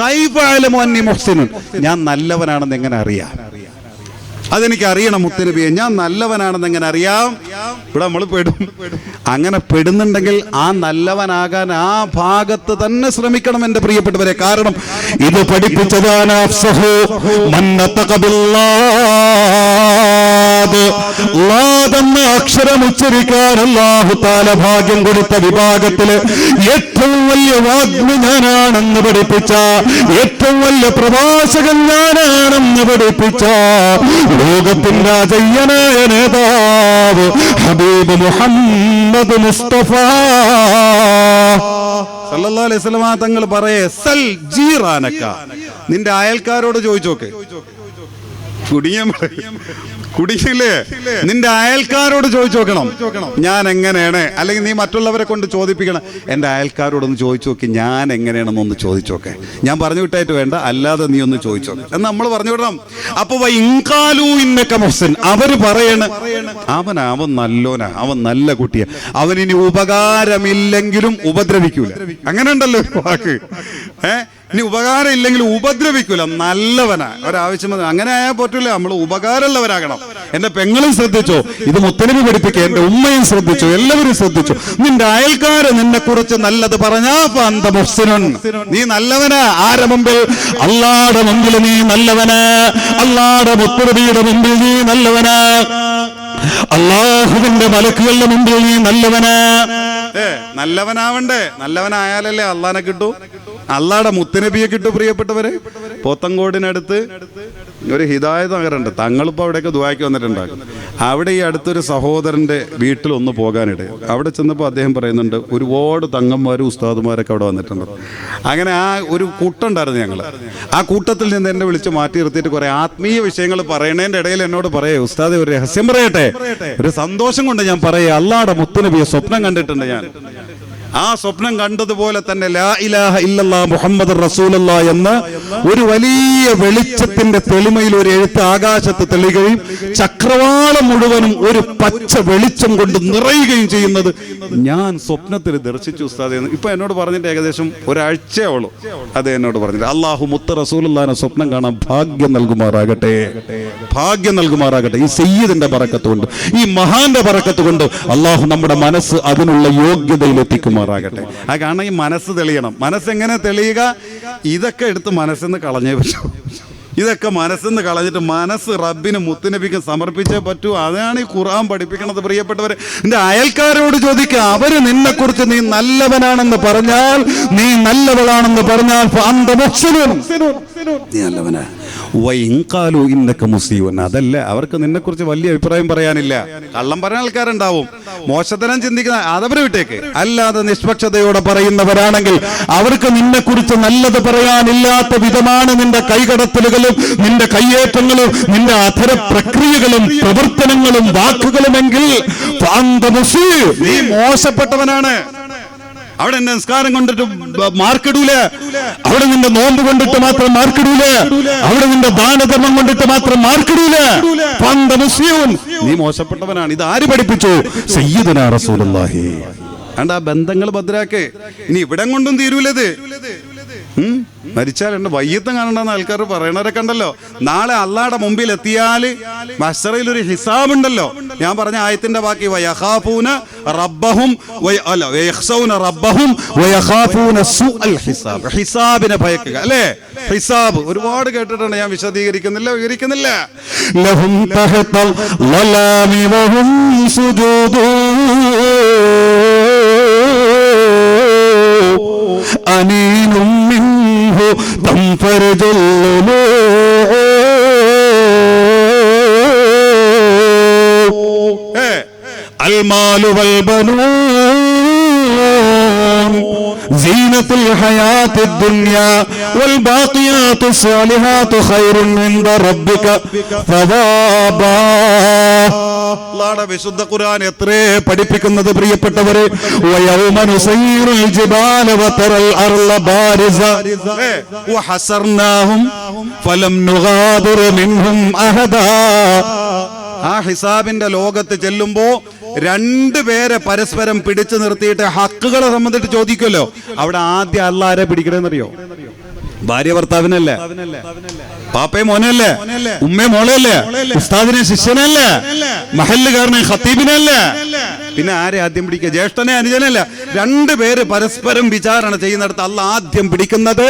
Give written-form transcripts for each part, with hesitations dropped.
കൈഫ അഅലമു അന്നി മുഹ്സിനുൻ, ഞാൻ നല്ലവനാണെന്ന് എങ്ങനെ അറിയാം? അതെനിക്ക് അറിയണം മുത്തുനബിയെ, ഞാൻ നല്ലവനാണെന്ന് എങ്ങനെ അറിയാം? ഇവിടെ നമ്മൾ പെടും. അങ്ങനെ പെടുന്നുണ്ടെങ്കിൽ ആ നല്ലവനാകാൻ ആ ഭാഗത്ത് തന്നെ ശ്രമിക്കണം എൻ്റെ പ്രിയപ്പെട്ടവരെ. കാരണം ഇത് പഠിപ്പിച്ചതാണ് അക്ഷരം ഉച്ചരിക്കാൻ അല്ലാഹു തആല ഭാഗ്യം കൊടുത്ത വിഭാഗത്തില് ഏറ്റവും വലിയ വാഗ്മി ഞാനാണെന്ന് പഠിപ്പിച്ച, ഏറ്റവും വലിയ പ്രഭാഷകൻ ഞാനാണെന്ന് പഠിപ്പിച്ച ലോകത്തിന്റെ രാജയ്യനായ നേതാവ് ഹബീബ് മുഹമ്മദ് മുസ്തഫ സല്ലല്ലാഹു അലൈഹി വസല്ലം തങ്ങൾ പറയേ, സൽ ജീറാനക, നിന്റെ അയൽക്കാരോട് ചോദിച്ചോക്കെ. കുടിയില്ലേ, നിന്റെ അയൽക്കാരോട് ചോദിച്ചു നോക്കണം ഞാൻ എങ്ങനെയാണ്, അല്ലെങ്കിൽ നീ മറ്റുള്ളവരെ കൊണ്ട് ചോദിപ്പിക്കണം. എൻ്റെ അയൽക്കാരോടൊന്ന് ചോദിച്ചു നോക്കി ഞാൻ എങ്ങനെയാണെന്നൊന്ന് ചോദിച്ചു നോക്കെ. ഞാൻ പറഞ്ഞു വിട്ടായിട്ട് വേണ്ട, അല്ലാതെ നീ ഒന്ന് ചോദിച്ചു നോക്കെ എന്ന് നമ്മൾ പറഞ്ഞു വിടണം. അപ്പൊ അവര് പറയണ അവൻ നല്ലോനാ, അവൻ നല്ല കുട്ടിയാ, അവനിനി ഉപകാരമില്ലെങ്കിലും ഉപദ്രവിക്കൂല. അങ്ങനെ ഉണ്ടല്ലോ ഒരു വാക്ക്. ഇനി ഉപകാരം ഇല്ലെങ്കിലും ഉപദ്രവിക്കൂല, നല്ലവനാ. ഒരാവശ്യം അങ്ങനെ ആയാൽ പറ്റൂല, നമ്മൾ ഉപകാരമുള്ളവരാകണം. എന്റെ പെങ്ങളും ശ്രദ്ധിച്ചോ, ഇത് മുത്തനബി പഠിപ്പിക്കുക, എന്റെ ഉമ്മയും ശ്രദ്ധിച്ചു, എല്ലാവരും ശ്രദ്ധിച്ചു. നിന്റെ അയൽക്കാര് നിന്നെ കുറിച്ച് നല്ലത് പറഞ്ഞാ നീ നല്ലവനാ. ആരെ മുമ്പിൽ? അല്ലാഹുവിന്റെ മുമ്പിൽ നീ നല്ലവനാ, അല്ലാഹുവിന്റെ മുത്തനബിയുടെ മുമ്പിൽ നീ നല്ലവനാ, അല്ലാഹുവിന്റെ മലക്കുകളുടെ മുമ്പിൽ നീ നല്ലവനാ. നല്ലവനാവണ്ടേ? നല്ലവനായാലല്ലേ അള്ളാനെ കിട്ടൂ, അള്ളാഹുടെ മുത്തുനബിയെ കിട്ടൂ. പ്രിയപ്പെട്ടവരെ, പോത്തങ്കോടിനടുത്ത് ഒരു ഹിദായത്ത് നഗറുണ്ട്. തങ്ങളിപ്പോൾ അവിടെയൊക്കെ ദുആയ്ക്ക് വന്നിട്ടുണ്ടാകും. അവിടെ ഈ അടുത്തൊരു സഹോദരൻ്റെ വീട്ടിലൊന്ന് പോകാനിട. അവിടെ ചെന്നപ്പോൾ അദ്ദേഹം പറയുന്നുണ്ട്, ഒരുപാട് തങ്ങന്മാരും ഉസ്താദുമാരൊക്കെ അവിടെ വന്നിട്ടുണ്ട്. അങ്ങനെ ആ ഒരു കൂട്ടുണ്ടായിരുന്നു ഞങ്ങൾ. ആ കൂട്ടത്തിൽ നിന്ന് എന്നെ വിളിച്ച് മാറ്റി നിർത്തിയിട്ട് കുറെ ആത്മീയ വിഷയങ്ങൾ പറയണതിൻ്റെ ഇടയിൽ എന്നോട് പറയേ, ഉസ്താദെ ഒരു രഹസ്യം പറയട്ടെ, ഒരു സന്തോഷം കൊണ്ട് ഞാൻ പറയേ, അള്ളാഹുടെ മുത്തുനബിയെ സ്വപ്നം കണ്ടിട്ടുണ്ട് ഞാൻ. ആ സ്വപ്നം കണ്ടതുപോലെ തന്നെ ലാ ഇലാഹ ഇല്ലല്ലാഹ് മുഹമ്മദുർ റസൂലുള്ളാഹ് എന്ന ഒരു വലിയ വെളിച്ചത്തിന്റെ തെളിമയിൽ ഒരു എഴുത്ത് ആകാശത്ത് തെളിയുകയും ചക്രവാളം മുഴുവനും ഒരു പച്ച വെളിച്ചം കൊണ്ട് നിറയുകയും ചെയ്യുന്നത് ഞാൻ സ്വപ്നത്തിൽ ദർശിച്ചു ഉസ്താദേ. ഇപ്പൊ എന്നോട് പറഞ്ഞിട്ട് ഏകദേശം ഒരാഴ്ചയോളം അത് എന്നോട് പറഞ്ഞിട്ട്, അള്ളാഹു മുത്ത റസൂലുള്ളാഹിനെ സ്വപ്നം കാണാൻ ഭാഗ്യം നൽകുമാറാകട്ടെ, ഭാഗ്യം നൽകുമാറാകട്ടെ. ഈ സയ്യിദിന്റെ ബറക്കത്ത് കൊണ്ട്, ഈ മഹാന്റെ ബറക്കത്ത് കൊണ്ട് അള്ളാഹു നമ്മുടെ മനസ്സ് അതിനുള്ള യോഗ്യതയിലെത്തിക്കും. ആ കാരണം ഈ മനസ്സ് തെളിയണം. മനസ്സെങ്ങനെ തെളിയുക? ഇതൊക്കെ എടുത്ത് മനസ്സിന്ന് കളഞ്ഞേ പറ്റൂ. ഇതൊക്കെ മനസ്സിന്ന് കളഞ്ഞിട്ട് മനസ്സ് റബ്ബിന് മുത്തുനബിക്ക് സമർപ്പിച്ചേ പറ്റൂ. അതാണ് ഈ ഖുർആൻ പഠിപ്പിക്കണത്. പ്രിയപ്പെട്ടവരെ, നിന്റെ അയൽക്കാരോട് ചോദിക്കുക, അവര് നിന്നെ കുറിച്ച് നീ നല്ലവനാണെന്ന് പറഞ്ഞാൽ, നീ നല്ലവളാണെന്ന് പറഞ്ഞാൽ നീ നല്ലവനാ. അതല്ല, അവർക്ക് നിന്നെ കുറിച്ച് വലിയ അഭിപ്രായം പറയാനില്ല. കള്ളം പറയാൻ ആൾക്കാരുണ്ടാവും, മോശത്തരം ചിന്തിക്കുന്ന, അതവരെ വിട്ടേക്ക്. അല്ലാതെ നിഷ്പക്ഷതയോടെ പറയുന്നവരാണെങ്കിൽ അവർക്ക് നിന്നെ കുറിച്ച് നല്ലത് പറയാനില്ലാത്ത വിധമാണ് നിന്റെ കൈകടത്തലുകളും നിന്റെ കയ്യേറ്റങ്ങളും നിന്റെ അധര പ്രക്രിയകളും പ്രവർത്തനങ്ങളും വാക്കുകളുമെങ്കിൽ നീ മോശപ്പെട്ടവനാണ്. അവിടെ നിന്റെ നിസ്കാരം കൊണ്ടിട്ട് മാർക്കിടൂല, അവിടെ നിന്റെ നോമ്പ് കൊണ്ടിട്ട് മാത്രം മാർക്കിടൂല, അവിടെ നിന്റെ ദാനധർമ്മം കൊണ്ടിട്ട് മാത്രം മാർക്കിടൂല. നീ മോശപ്പെട്ടവനാണ്. ഇത് ആര് പഠിപ്പിച്ചു? സയ്യിദുനാ റസൂലുള്ളാഹി. ആ ബന്ധങ്ങൾ ഭദ്രാക്ക്. ഇനി ഇവിടെ കൊണ്ടും തീരൂലത്. മരിച്ചാൽ എന്റെ വയ്യത്തം കാണണ്ടെന്ന് ആൾക്കാർ പറയണവരൊക്കെ ഉണ്ടല്ലോ. നാളെ അള്ളാഹുടെ മുമ്പിൽ എത്തിയാൽ മഹ്ശറിൽ ഒരു ഹിസാബ് ഉണ്ടല്ലോ. ഞാൻ പറഞ്ഞ ആയത്തിന്റെ ബാക്കി, വയഖാഫൂന റബ്ബഹും വയഖ്ശൗന റബ്ബഹും വയഖാഫൂന സുഅൽ ഹിസാബ്. ഹിസാബിനെ ഭയക്കുക, അല്ലേ? ഹിസാബ് ഒരുപാട് കേട്ടിട്ടുണ്ട്, ഞാൻ വിവരിക്കുന്നില്ല. ലഹും തഹ്തൽ വലാമി വഹും സുജൂദു അനീനും മിൻഹു തൻഫർജുൽ അൽമാലു വൽ ബനൂൻ സീനത്തുൽ ഹയാത്തിദ് ദുനിയ വൽ ബാഖിയാത്തുസ് സാലിഹാത്തു ഖൈറുൻ ഇൻദ റബ്ബിക സവാബാ. അല്ലാഹുവിന്റെ വിശുദ്ധ ഖുർആൻ എത്രേ പഠിപ്പിക്കുന്നത് പ്രിയപ്പെട്ടവരെ. വയൗമ നുസയ്യിറുൽ ജിബാല വതറൽ അർള ബാരിസ വഹസർനാഹും ഫലം നുഗാദിർ മിൻഹും അഹദാ. ആ ഹിസാബിന്റെ ലോകത്ത് ചെല്ലുമ്പോ രണ്ടുപേരെ പരസ്പരം പിടിച്ചു നിർത്തിയിട്ട് ഹക്കുകളെ സംബന്ധിച്ച് ചോദിക്കുമല്ലോ. അവിടെ ആദ്യം അല്ലാഹ് ആരെ പിടിക്കണമെന്നറിയോ? ഭാര്യ ഭർത്താവിനല്ലേ, പാപ്പയെ മോനല്ലേ, ഉമ്മയെ മോളല്ലേ, ഉസ്താദിനെ ശിഷ്യനല്ലേ, മഹല്ലുകാരനെ ഖത്തീബിനല്ലേ, പിന്നെ ആരെ ആദ്യം പിടിക്കുക? ജ്യേഷ്ഠനെ അനുജനല്ല. രണ്ടുപേര് പരസ്പരം വിചാരണ ചെയ്യുന്നിടത്ത് അള്ളാഹ് ആദ്യം പിടിക്കുന്നത്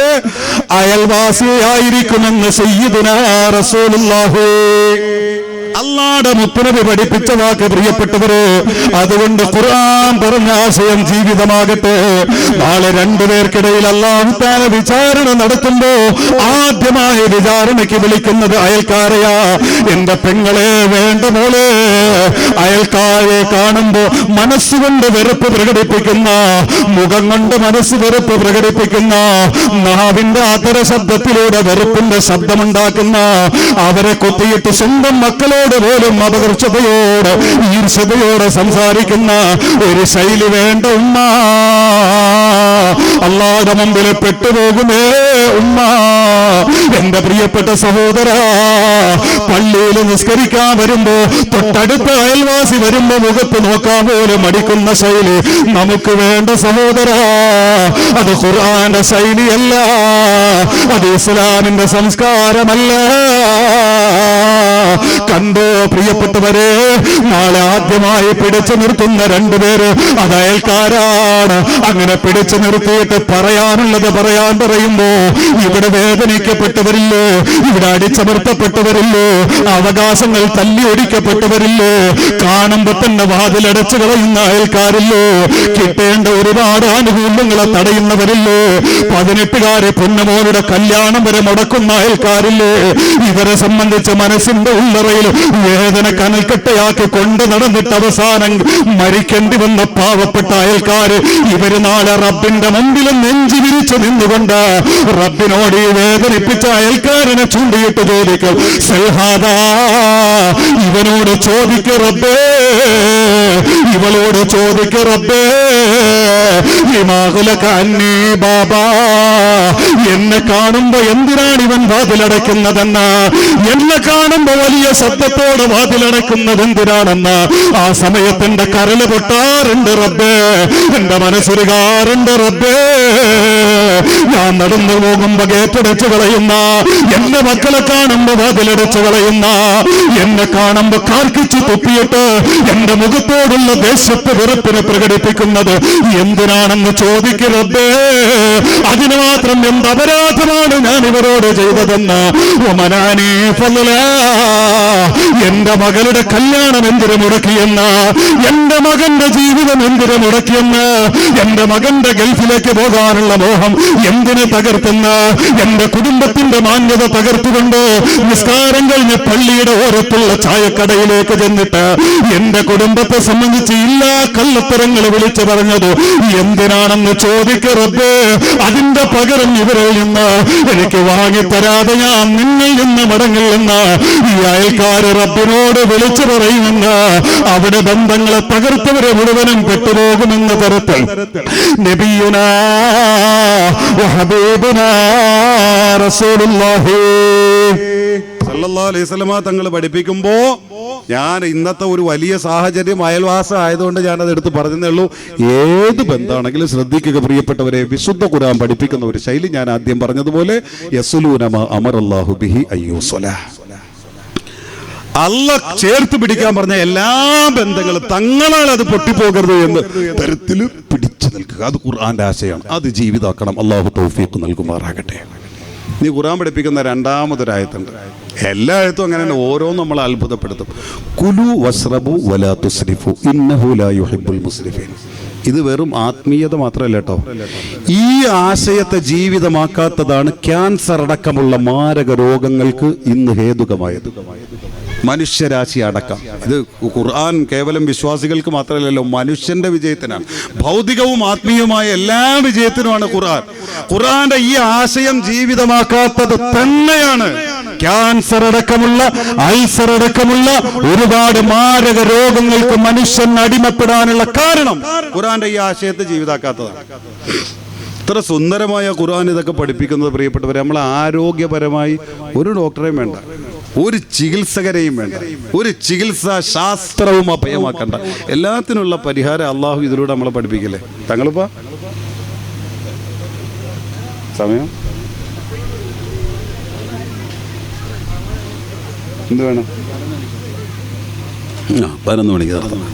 അയൽവാസിയായിരിക്കുമെന്ന് സയ്യിദുനാ റസൂലുള്ളാഹി. അള്ളാഹുവിന്റെ മുത്തുനബി പഠിപ്പിച്ച വാക്ക് പ്രിയപ്പെട്ടവര്. അതുകൊണ്ട് ഖുർആൻ പറഞ്ഞ ആശയം ജീവിതമാകട്ടെ. നാളെ രണ്ടുപേർക്കിടയിൽ അല്ലാഹു തആല വിചാരണ നടത്തുമ്പോ ആദ്യമായി വിചാരണയ്ക്ക് വിളിക്കുന്നത് അയൽക്കാരെയാ. എന്റെ പെങ്ങളെ, വേണ്ട മോളെ, അയൽക്കാരെ കാണുമ്പോ മനസ്സുകൊണ്ട് വെറുപ്പ് പ്രകടിപ്പിക്കുന്ന, മുഖം കൊണ്ട് മനസ്സ് വെറുപ്പ് പ്രകടിപ്പിക്കുന്ന, നാവിന്റെ ആതര ശബ്ദത്തിലൂടെ വെറുപ്പിന്റെ ശബ്ദമുണ്ടാക്കുന്ന, അവരെ കൊത്തിയിട്ട് സ്വന്തം മക്കളോട് പോലും അപകർഷതയോട് ഈർഷതയോടെ സംസാരിക്കുന്ന ഒരു ശൈലി വേണ്ട ഉമ്മ. അല്ലാഹുവിന്റെ മുമ്പിൽ പെട്ടുപോകുമേ ഉമ്മ. എന്റെ പ്രിയപ്പെട്ട സഹോദര, പള്ളിയിൽ നിസ്കരിക്കാൻ വരുമ്പോ തൊട്ടടുത്ത അയൽവാസി വരുമ്പോ മുഖത്ത് നോക്കാൻ പോലും മടിക്കുന്ന ശൈലി നമുക്ക് വേണ്ട സഹോദര. അത് ഖുർആന്റെ ശൈലിയല്ല, അത് ഇസ്ലാമിന്റെ സംസ്കാരമല്ല. കണ്ടോ പ്രിയപ്പെട്ടവരെ, നാളെ ആദ്യമായി പിടിച്ചു നിർത്തുന്ന രണ്ടുപേര് അത് അയൽക്കാരാണ്. അങ്ങനെ പിടിച്ചു നിർത്തിയിട്ട് പറയാനുള്ളത് പറയാൻ പറയുമ്പോ ഇവിടെ വേദനിക്കപ്പെട്ടവരില്ലേ, ഇവിടെ അടിച്ചമർത്തപ്പെട്ടവരില്ലേ, അവകാശങ്ങൾ തല്ലി ഒടിക്കപ്പെട്ടവരില്ലേ, കാണുമ്പോ തന്നെ വാതിലടച്ചു കളയുന്ന അയൽക്കാരില്ലേ, കിട്ടേണ്ട ഒരുപാട് ആനുകൂല്യങ്ങളെ തടയുന്നവരില്ലേ, 18കാരെ പൊന്നമോളുടെ കല്യാണം വരെ മുടക്കുന്ന അയൽക്കാരില്ലേ, ഇവരെ സംബന്ധിച്ച് മനസ്സിന്റെ ഉള്ളറയിൽ വേദന കനൽക്കട്ടയാക്കി കൊണ്ട് നടന്നിട്ട് അവസാനം മരിക്കേണ്ടി വന്ന പാവപ്പെട്ട അയൽക്കാര്, ഇവര് നാളെ റബ്ബിന്റെ മുമ്പിൽ നെഞ്ചു വിരിച്ചു നിന്നുകൊണ്ട് റബ്ബിനോട് ഈ വേദനിപ്പിച്ച അയൽക്കാരനെ ചൂണ്ടിയിട്ട് ചോദിക്കും, സൽഹാദാ, ഇവനോട് ചോദിക്ക് റബ്ബേ, ഇവളോട് ചോദിക്ക് റബ്ബേ, ലിമാകുലകന്നി ബാബാ, എന്നെ കാണുമ്പോ എന്തിനാണ് ഇവൻ വാതിലടയ്ക്കുന്നതെന്ന്, എന്നെ കാണുമ്പോ വലിയ ശബ്ദത്തോടെ വാതിലടയ്ക്കുന്നത് എന്തിനാണെന്ന് ആ സമയത്തിന്റെ കരല് പൊട്ടാറുണ്ട് റബ്ബേ, എന്റെ മനസ്സൊരുകാറുണ്ട് റബ്ബേ. ഞാൻ നടന്നു പോകുമ്പോ ഗേറ്റടച്ചു കളയുന്ന, എന്റെ മക്കളെ കാണുമ്പോ വാതിലടച്ചു കളയുന്ന, എന്നെ കാണുമ്പോ കാർക്കിച്ചു തുപ്പിയിട്ട് എന്റെ മുഖത്തോടുള്ള ദേശത്തെ വെറുപ്പിനെ പ്രകടിപ്പിക്കുന്നത് എന്തിനാണെന്ന് ചോദിക്കും റബ്ബേ. അതിന് മാത്രം എന്ത് അപരാധമാണ് ഞാൻ ഇവരോട് ചെയ്തതെന്ന്. ഒമനാനീ ഫളലാ, എന്റെ മകളുടെ കല്യാണം എന്തിനു മുടക്കിയെന്ന്, എന്റെ മകന്റെ ജീവിതം എന്തിനു മുടക്കിയെന്ന്, എന്റെ മകന്റെ ഗൾഫിലേക്ക് പോകാനുള്ള മോഹം എന്തിനു തകർത്തെന്ന്, എന്റെ കുടുംബത്തിന്റെ മാന്യത തകർത്തുകൊണ്ട് നിസ്കാരം കഴിഞ്ഞ് പള്ളിയുടെ ഓരത്തുള്ള ചായക്കടയിലേക്ക് ചെന്നിട്ട് എന്റെ കുടുംബത്തെ സംബന്ധിച്ച് ഇല്ലാ കള്ളത്തരങ്ങൾ വിളിച്ചു പറഞ്ഞത് എന്തിനാണെന്ന് ചോദിക്കറബേ. അതിന്റെ പകരം ഇവരിൽ നിന്ന് എനിക്ക് വാങ്ങിത്തരാതെ ഞാൻ നിന്നിൽ നിന്ന് മടങ്ങില്ലെന്ന് ഈ അയൽക്കാര് റബ്ബിനോട് വിളിച്ചു പറയുമെന്ന്. അവിടെ ബന്ധങ്ങളെ തകർത്തവരെ മുഴുവനും പെട്ടുപോകുമെന്ന തരത്തിൽ നബിയുനാ വഹബീബുനാ റസൂലുള്ളാഹി സല്ലല്ലാഹു അലൈഹി വസല്ലമ തങ്ങൾ പഠിപ്പിക്കുമ്പോ, ഞാൻ ഇന്നത്തെ ഒരു വലിയ സാഹചര്യം അയൽവാസം ആയതുകൊണ്ട് ഞാനത് എടുത്ത് പറഞ്ഞതേ ഉള്ളൂ. ഏത് ബന്ധമാണെങ്കിലും ശ്രദ്ധിക്കുക പ്രിയപ്പെട്ടവരെ. വിശുദ്ധ ഖുർആൻ പഠിപ്പിക്കുന്ന ഒരു ശൈലി ഞാൻ ആദ്യം പറഞ്ഞതുപോലെ യസ്ലൂന മാ അമറല്ലാഹു ബിഹി അയ്യുസലാ, അല്ലാഹ് ചേർത്ത് പിടിക്കാൻ പറഞ്ഞ എല്ലാ ബന്ധങ്ങളും തങ്ങളാൽ അത് പൊട്ടിപ്പോകരുത് എന്ന് തരത്തിൽ പിടിച്ചു നിൽക്കുക. അത് ഖുർആന്റെ ആശയമാണ്. അത് ജീവിതാക്കണം. അല്ലാഹു തൗഫീഖ് നൽകുമാറാകട്ടെ. നീ ഖുർആൻ പഠിപ്പിക്കുന്ന രണ്ടാമതൊരായത്തുണ്ട്. എല്ലാ ആയത്തും അങ്ങനെ തന്നെ, ഓരോന്നും നമ്മളെ അത്ഭുതപ്പെടുത്തും. കുലു വസ്റബു വലാ തുസ്രിഫു ഇന്നഹു ലാ യുഹിബ്ബുൽ മുസ്രിഫീൻ. ഇത് വെറും ആത്മീയത മാത്രമല്ല കേട്ടോ, ഈ ആശയത്തെ ജീവിതമാക്കാത്തതാണ് ക്യാൻസർ അടക്കമുള്ള മാരക രോഗങ്ങൾക്ക് ഇന്ന് ഹേതുകമായത്. മനുഷ്യരാശി അടക്കം. ഇത് ഖുർആൻ കേവലം വിശ്വാസികൾക്ക് മാത്രമല്ലല്ലോ, മനുഷ്യന്റെ വിജയത്തിനാണ്. ഭൗതികവും ആത്മീയവുമായ എല്ലാ വിജയത്തിനുമാണ് ഖുർആൻ. ഖുർആന്റെ ഈ ആശയം ജീവിതമാക്കാത്തത് തന്നെയാണ് ക്യാൻസർ അടക്കമുള്ള, അൾസർ അടക്കമുള്ള ഒരുപാട് മാരക രോഗങ്ങൾക്ക് മനുഷ്യൻ അടിമപ്പെടാനുള്ള കാരണം. ഖുർആന്റെ ഈ ആശയത്തെ ജീവിതാക്കാത്തതാണ്. ഇത്ര സുന്ദരമായ ഖുർആൻ ഇതൊക്കെ പഠിപ്പിക്കുന്നത് പ്രിയപ്പെട്ടവരെ, നമ്മൾ ആരോഗ്യപരമായി ഒരു ഡോക്ടറെയും വേണ്ട, ഒരു ചികിത്സകരെയും വേണ്ട, ഒരു ചികിത്സാ ശാസ്ത്രവും അഭയമാക്കണ്ട. എല്ലാത്തിനുള്ള പരിഹാരം അള്ളാഹു ഇതിലൂടെ നമ്മളെ പഠിപ്പിക്കില്ലേ. തങ്ങളിപ്പോ സമയം എന്ത് വേണം? 11 മണിക്ക് നടത്തണം.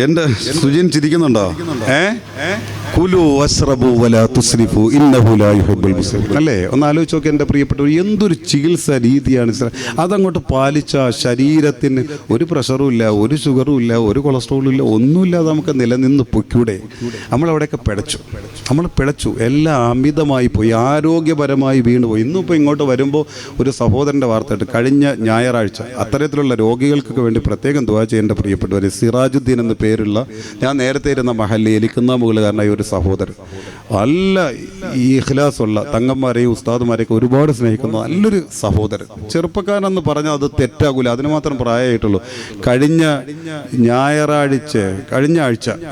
എൻ്റെ സുജിൻ ചിരിക്കുന്നുണ്ടോ? കുലു വസ്റബു വലാ തുസ്രിഫു ഇന്നഹു ലാ യുഹിബ്ബുൽ മുസ്രിഫീൻ. അല്ലേ? ഒന്ന് ആലോചിച്ച് നോക്കി എൻ്റെ പ്രിയപ്പെട്ടവർ, എന്തൊരു ചികിത്സാ രീതിയാണ് ഇസ്ലാം. അതങ്ങോട്ട് പാലിച്ച ശരീരത്തിന് ഒരു പ്രഷറും ഇല്ല, ഒരു ഷുഗറും ഇല്ല, ഒരു കൊളസ്ട്രോളും ഇല്ല, ഒന്നുമില്ലാതെ നമുക്ക് നിലനിന്ന് പൊയ്ക്കൂടെ? നമ്മളവിടെയൊക്കെ പിഴച്ചു. എല്ലാം അമിതമായി പോയി, ആരോഗ്യപരമായി വീണുപോയി. ഇന്നിപ്പോൾ ഇങ്ങോട്ട് വരുമ്പോൾ ഒരു സഹോദരൻ്റെ വാർത്തയായിട്ട് കഴിഞ്ഞ ഞായറാഴ്ച അത്തരത്തിലുള്ള രോഗികൾക്കൊക്കെ വേണ്ടി പ്രത്യേകം ദുആ ചെയ്യേണ്ട പ്രിയപ്പെട്ടവർ, സിറാജുദ്ദീൻ എന്ന പേരുള്ള, ഞാൻ നേരത്തെ ഇരുന്ന മഹല്ലി എലിക്കുന്ന മുകളുകാരനായ ഒരു സഹോദരൻ, നല്ല ഇഖ്ലാസുള്ള തങ്ങന്മാരെയും ഉസ്താദുമാരെയൊക്കെ ഒരുപാട് സ്നേഹിക്കുന്ന നല്ലൊരു സഹോദരൻ. ചെറുപ്പക്കാരെന്ന് പറഞ്ഞാൽ അത് തെറ്റാകൂല, അതിന് മാത്രം പ്രായമായിട്ടുള്ളൂ. കഴിഞ്ഞ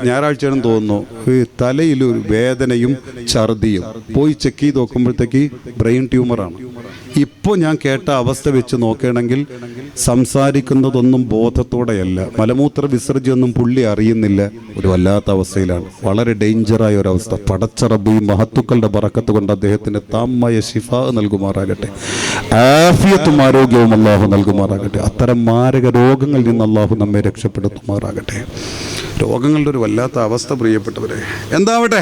ഞായറാഴ്ചയാണെന്ന് തോന്നുന്നു, ഈ തലയിലൊരു വേദനയും ഛർദിയും. പോയി ചെക്ക് ചെയ്ത് നോക്കുമ്പോഴത്തേക്ക് ബ്രെയിൻ ട്യൂമറാണ്. ഇപ്പോൾ ഞാൻ കേട്ട അവസ്ഥ വെച്ച് നോക്കുകയാണെങ്കിൽ സംസാരിക്കുന്നതൊന്നും ബോധത്തോടെയല്ല, മലമൂത്ര വിസർജ്യമൊന്നും പുള്ളി അറിയുന്നില്ല. ഒരു വല്ലാത്ത അവസ്ഥയിലാണ്, വളരെ ഡേഞ്ചറായ ഒരവസ്ഥ. പടച്ച റബ്ബ് ഈ മഹത്തുക്കളുടെ ബറക്കത്ത് കൊണ്ട് അദ്ദേഹത്തിന് താമായ ശിഫാ നൽകുമാറാകട്ടെ, ആഫിയത്തും ആരോഗ്യവും അള്ളാഹു നൽകുമാറാകട്ടെ. അത്തരം മാരക രോഗങ്ങളിൽ നിന്ന് അള്ളാഹു നമ്മെ രക്ഷപ്പെടുത്തുമാറാകട്ടെ. രോഗങ്ങളുടെ ഒരു വല്ലാത്ത അവസ്ഥ പ്രിയപ്പെട്ടവരെ. എന്താവട്ടെ,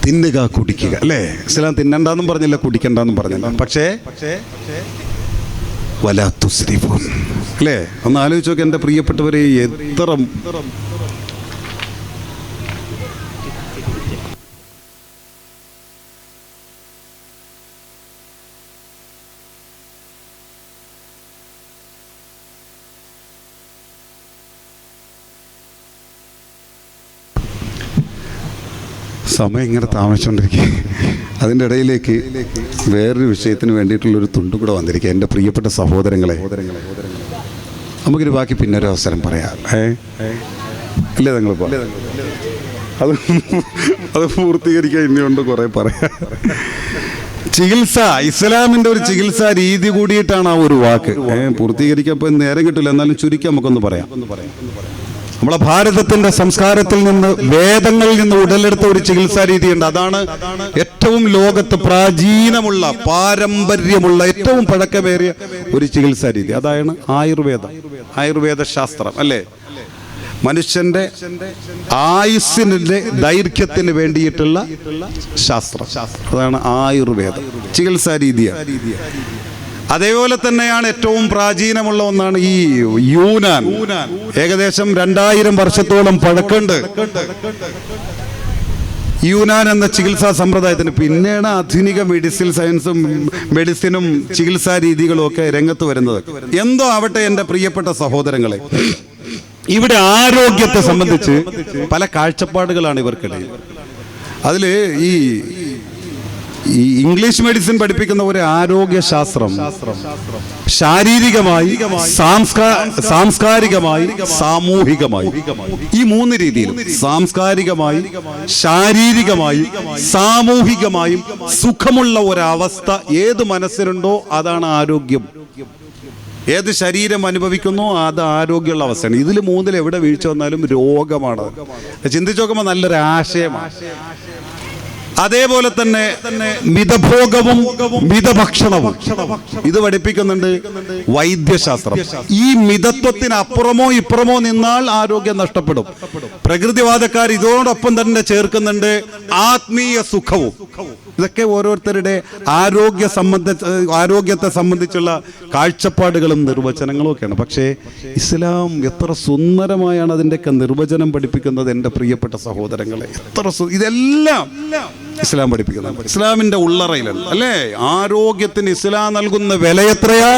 തിന്നുക, കുടിക്കുക. അല്ലേ? ഇസ്ലാം തിന്നണ്ടെന്നും പറഞ്ഞില്ല, കുടിക്കണ്ടെന്നും പറഞ്ഞില്ല. പക്ഷേ വലാ തുസ്രിഫു. അല്ലേ? ഒന്ന് ആലോചിച്ച് നോക്കി എൻ്റെ പ്രിയപ്പെട്ടവരെ, എത്ര സമയം ഇങ്ങനെ താമസിച്ചുകൊണ്ടിരിക്കുക. അതിൻ്റെ ഇടയിലേക്ക് വേറൊരു വിഷയത്തിന് വേണ്ടിയിട്ടുള്ളൊരു തുണ്ടു കൂടെ വന്നിരിക്കുക. എൻ്റെ പ്രിയപ്പെട്ട സഹോദരങ്ങളെ, നമുക്കിത് ബാക്കി പിന്നൊരു അവസരം പറയാം. അല്ലേ? നിങ്ങളിപ്പോൾ അത് പൂർത്തീകരിക്കാൻ ഇനിയുണ്ട് കുറേ പറയാം. ചികിത്സ, ഇസ്ലാമിൻ്റെ ഒരു ചികിത്സാ രീതി കൂടിയിട്ടാണ് ആ ഒരു വാക്ക്. പൂർത്തീകരിക്കാൻ ഇപ്പോൾ നേരം കിട്ടില്ല, എന്നാലും ചുരുക്കി നമുക്കൊന്ന് പറയാം. നമ്മളെ ഭാരതത്തിന്റെ സംസ്കാരത്തിൽ നിന്ന്, വേദങ്ങളിൽ നിന്ന് ഉടലെടുത്ത ഒരു ചികിത്സാ രീതിയുണ്ട്. അതാണ് ഏറ്റവും ലോകത്ത് പ്രാചീനമുള്ള, പാരമ്പര്യമുള്ള, ഏറ്റവും പഴക്കമേറിയ ഒരു ചികിത്സാ രീതി. അതാണ് ആയുർവേദ ശാസ്ത്രം. അല്ലേ? മനുഷ്യന്റെ ആയുസ്സിന്റെ ദൈർഘ്യത്തിന് വേണ്ടിയിട്ടുള്ള ശാസ്ത്രം. അതാണ് ആയുർവേദം, ചികിത്സാ രീതിയാണ്. അതേപോലെ തന്നെയാണ് ഏറ്റവും പ്രാചീനമുള്ള ഒന്നാണ് ഈ യൂനാൻ. ഏകദേശം 2000 വർഷത്തോളം പഴക്കമുണ്ട് യൂനാൻ എന്ന ചികിത്സാ സമ്പ്രദായത്തിന്. പിന്നെയാണ് ആധുനിക മെഡിസിനും ചികിത്സാ രീതികളും ഒക്കെ രംഗത്ത് വരുന്നത്. എന്തോ ആവട്ടെ എൻ്റെ പ്രിയപ്പെട്ട സഹോദരങ്ങളെ, ഇവിടെ ആരോഗ്യത്തെ സംബന്ധിച്ച് പല കാഴ്ചപ്പാടുകളാണ് ഇവർക്കിടയിൽ. അതിൽ ഈ ഇംഗ്ലീഷ് മെഡിസിൻ പഠിപ്പിക്കുന്ന ഒരു ആരോഗ്യശാസ്ത്രം ശാരീരികമായി, സാംസ്കാരികമായി, സാമൂഹികമായി, ഈ 3 രീതിയിലും, സാംസ്കാരികമായി, ശാരീരികമായി, സാമൂഹികമായും സുഖമുള്ള ഒരവസ്ഥ ഏത് മനസ്സിലുണ്ടോ അതാണ് ആരോഗ്യം. ഏത് ശരീരം അനുഭവിക്കുന്നോ അത് ആരോഗ്യമുള്ള അവസ്ഥയാണ്. ഇതിൽ 3 എവിടെ വീഴ്ച വന്നാലും രോഗമാണ്. ചിന്തിച്ചു നോക്കുമ്പോൾ നല്ലൊരു ആശയമാണ്. അതേപോലെ തന്നെ മിതഭോഗവും മിതഭക്ഷണവും ഇത് പഠിപ്പിക്കുന്നുണ്ട് വൈദ്യശാസ്ത്രം. ഈ മിതത്വത്തിന് അപ്പുറമോ ഇപ്പുറമോ നിന്നാൽ ആരോഗ്യം നഷ്ടപ്പെടും. പ്രകൃതിവാദക്കാർ ഇതോടൊപ്പം തന്നെ ചേർക്കുന്നുണ്ട് ആത്മീയ സുഖവും. ഇതൊക്കെ ഓരോരുത്തരുടെ ആരോഗ്യത്തെ സംബന്ധിച്ചുള്ള കാഴ്ചപ്പാടുകളും നിർവചനങ്ങളും ഒക്കെയാണ്. പക്ഷേ ഇസ്ലാം എത്ര സുന്ദരമായാണ് അതിൻ്റെയൊക്കെ നിർവചനം പഠിപ്പിക്കുന്നത് എൻ്റെ പ്രിയപ്പെട്ട സഹോദരങ്ങളെ. ഇതെല്ലാം ഇസ്ലാം പഠിപ്പിക്കുന്നത് ഇസ്ലാമിന്റെ ഉള്ളറയിലാണ്. അല്ലേ? ആരോഗ്യത്തിന് ഇസ്ലാം നൽകുന്ന വില എത്രയാ?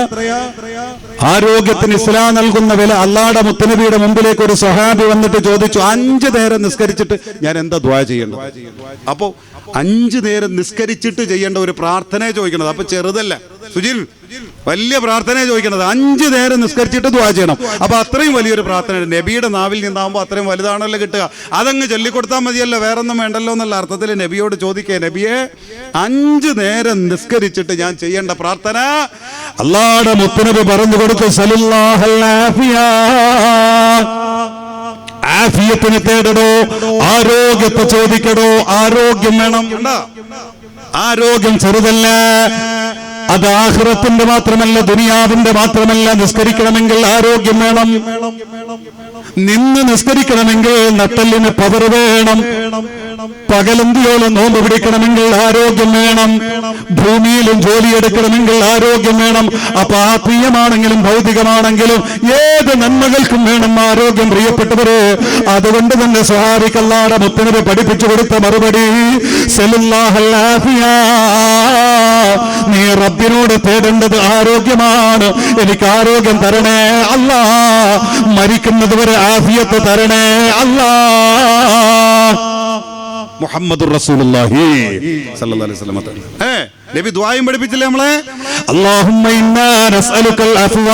ആരോഗ്യത്തിന് ഇസ്ലാം നൽകുന്ന വില. അല്ലാഹുവിന്റെ മുത്തനബിയുടെ മുമ്പിലേക്ക് ഒരു സ്വഹാബി വന്നിട്ട് ചോദിച്ചു, 5 നേരം നിസ്കരിച്ചിട്ട് ഞാൻ എന്താ ദുആ ചെയ്യേണ്ടത്? അപ്പോൾ 5 നേരം നിസ്കരിച്ചിട്ട് ചെയ്യേണ്ട ഒരു പ്രാർത്ഥനയെ ചോദിക്കണത്. അപ്പൊ ചെറുതല്ല സുജിൽ, വലിയ പ്രാർത്ഥനയെ ചോദിക്കണത്. 5 നേരം നിസ്കരിച്ചിട്ട് ദുആ ചെയ്യണം. അപ്പൊ അത്രയും വലിയൊരു പ്രാർത്ഥന നബിയുടെ നാവിൽ നിന്നാകുമ്പോൾ അത്രയും വലുതാണല്ലോ കിട്ടുക. അതങ്ങ് ചൊല്ലിക്കൊടുത്താൽ മതിയല്ലോ, വേറൊന്നും വേണ്ടല്ലോ എന്നുള്ള അർത്ഥത്തിൽ നബിയോട് ചോദിക്കേ, നബിയെ 5 നേരം നിസ്കരിച്ചിട്ട് ഞാൻ ചെയ്യേണ്ട പ്രാർത്ഥന. അല്ലാഹുവിന്റെ മുത്തനബി പറഞ്ഞു കൊടുത്തു, സല്ലല്ലാഹു അലൈഹി ആഫിയത്തിനെ തേടടോ, ആരോഗ്യത്തെ ചോദിക്കടോ. ആരോഗ്യം വേണം. ആരോഗ്യം ചെറുതല്ല. അത് ആഖിറത്തിന്റെ മാത്രമല്ല ദുനിയാവിന്റെ മാത്രമല്ല. നിസ്കരിക്കണമെങ്കിൽ ആരോഗ്യം വേണം. നിന്ന് നിസ്കരിക്കണമെങ്കിൽ നട്ടെല്ലിന് പവർ വേണം. പകലന്തിയോളം നോമ്പ് പിടിക്കണമെങ്കിൽ ആരോഗ്യം വേണം. ഭൂമിയിലും ജോലിയെടുക്കണമെങ്കിൽ ആരോഗ്യം വേണം. അപ്പൊ ആത്മീയമാണെങ്കിലും ഭൗതികമാണെങ്കിലും ഏത് നന്മകൾക്കും വേണം ആരോഗ്യം, പ്രിയപ്പെട്ടവര്. അതുകൊണ്ട് തന്നെ സ്വഹാബിക്ക് അല്ലാഹുവിന്റെ മുത്തുനബി പഠിപ്പിച്ചു കൊടുത്ത മറുപടി സല്ലല്ലാഹുൽ ആഫിയ, നീ റബ്ബിനോട് തേടേണ്ടത് ആരോഗ്യമാണ്. എനിക്ക് ആരോഗ്യം തരണേ അല്ലാ, മരിക്കുന്നത് വരെ ആഫിയത്ത് തരണേ അല്ലാ. മുഹമ്മദുർ റസൂലുള്ളാഹി സ്വല്ലല്ലാഹു അലൈഹി വസല്ലം നബി ദുആയും പഠിപ്പിച്ചില്ലേ നമ്മളെ? اللهم إنا نسألك العفو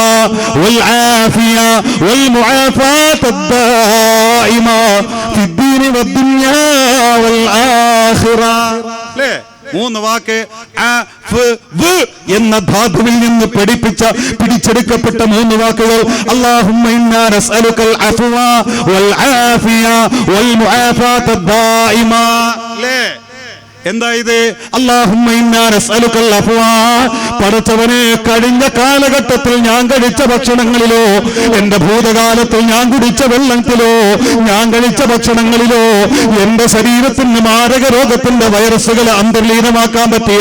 والعافية والمعافاة الدائمة في الدين والدنيا والآخرة. മൂന്ന് വാക്ക് എന്ന ധാതുവിൽ നിന്ന് പിടിച്ചെടുക്കപ്പെട്ട മൂന്ന് വാക്കുകൾ. അല്ലാഹുമ്മ ഇന്നാ നസ്അലുകൽ അഫ്വ വൽ ആഫിയ വൽ മുആഫാത ദായിമ. എന്താ ഇത്? അല്ലാഹുമ്മ ഇന്നാ നസ്അലുകൽ അഫ്വ, പടച്ചവനെ കഴിഞ്ഞ കാലഘട്ടത്തിൽ ഞാൻ കഴിച്ച ഭക്ഷണങ്ങളിലോ എന്റെ ഭൂതകാലത്തിൽ ഞാൻ കുടിച്ച വെള്ളത്തിലോ ഞാൻ കഴിച്ച ഭക്ഷണങ്ങളിലോ എന്റെ ശരീരത്തിന് മാരക രോഗത്തിന്റെ വൈറസുകളെ അന്തർലീനമാക്കാൻ പറ്റിയ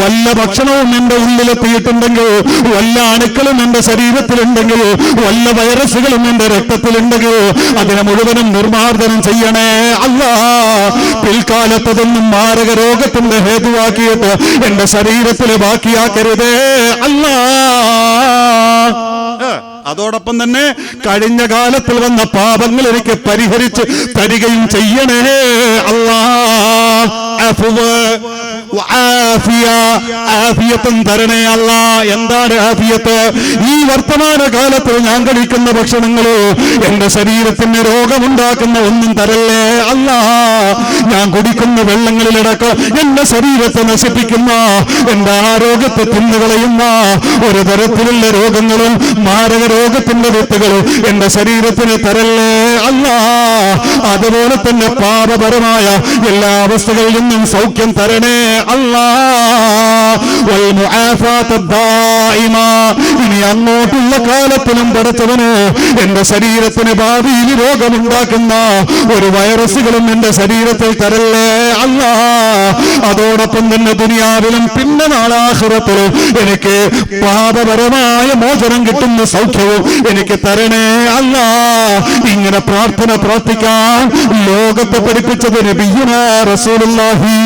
വല്ല ഭക്ഷണവും എന്റെ ഉള്ളിലെത്തിയിട്ടുണ്ടെങ്കിൽ, വല്ല അണുക്കളും എന്റെ ശരീരത്തിലുണ്ടെങ്കിൽ, വല്ല വൈറസുകളും എന്റെ രക്തത്തിലുണ്ടെങ്കിൽ അതിനെ മുഴുവനും നിർമ്മാർജ്ജനം ചെയ്യണേ അല്ലാ. പിൽക്കാലത്തതൊന്നും മാരക രോഗത്തിന്റെ ഹേതുവാക്കിയിട്ട് എന്റെ ശരീരത്തിൽ ബാക്കിയാക്കരുതേ അല്ലാ. അതോടൊപ്പം തന്നെ കഴിഞ്ഞ കാലത്തിൽ വന്ന പാപങ്ങൾ എനിക്ക് പരിഹരിച്ച് തരികയും ചെയ്യണേ അല്ലാ. ആഫിയത്തും തരണേ അല്ലാ. എന്താണ് ആഫിയത്ത്? ഈ വർത്തമാന കാലത്തിൽ ഞാൻ കഴിക്കുന്ന ഭക്ഷണങ്ങളോ എന്റെ ശരീരത്തിന് രോഗമുണ്ടാക്കുന്ന ഒന്നും തരല്ലേ അല്ലാ. ഞാൻ കുടിക്കുന്ന വെള്ളങ്ങളിലടക്കം എന്റെ ശരീരത്തെ നശിപ്പിക്കുന്ന, എന്റെ ആരോഗ്യത്തെ തിന്നുകളയുന്ന ഒരു തരത്തിലുള്ള രോഗങ്ങളും മാരക രോഗത്തിന്റെ വിത്തുകളും എന്റെ ശരീരത്തിന് തരല്ലേ അല്ലാ. അതുപോലെ തന്നെ പാപപരമായ എല്ലാ അവസ്ഥകളിൽ നിന്നും സൗഖ്യം തരണേ അല്ലാ. വൽ മുആഫാത ദായിമ, ഇനി അങ്ങോട്ടുള്ള കാലത്തിലും പടച്ചവന് എന്റെ ശരീരത്തിന് ഭാവിയിൽ രോഗമുണ്ടാക്കുന്ന ഒരു വൈറസുകളും എന്റെ ശരീരത്തിൽ തരല്ലേ അല്ലാ. അതോടൊപ്പം തന്നെ ദുനിയാവിലും പിന്നെ നാളെ ആഖിറത്തിലും എനിക്ക് പാപപരമായ മോചനം കിട്ടുന്ന സൗഖ്യവും എനിക്ക് തരണേ അല്ലാ. ഇങ്ങനെ പ്രാർത്ഥിക്കാൻ ലോകത്തെ പഠിപ്പിച്ചത് നബിയുനാ റസൂലുള്ളാഹി.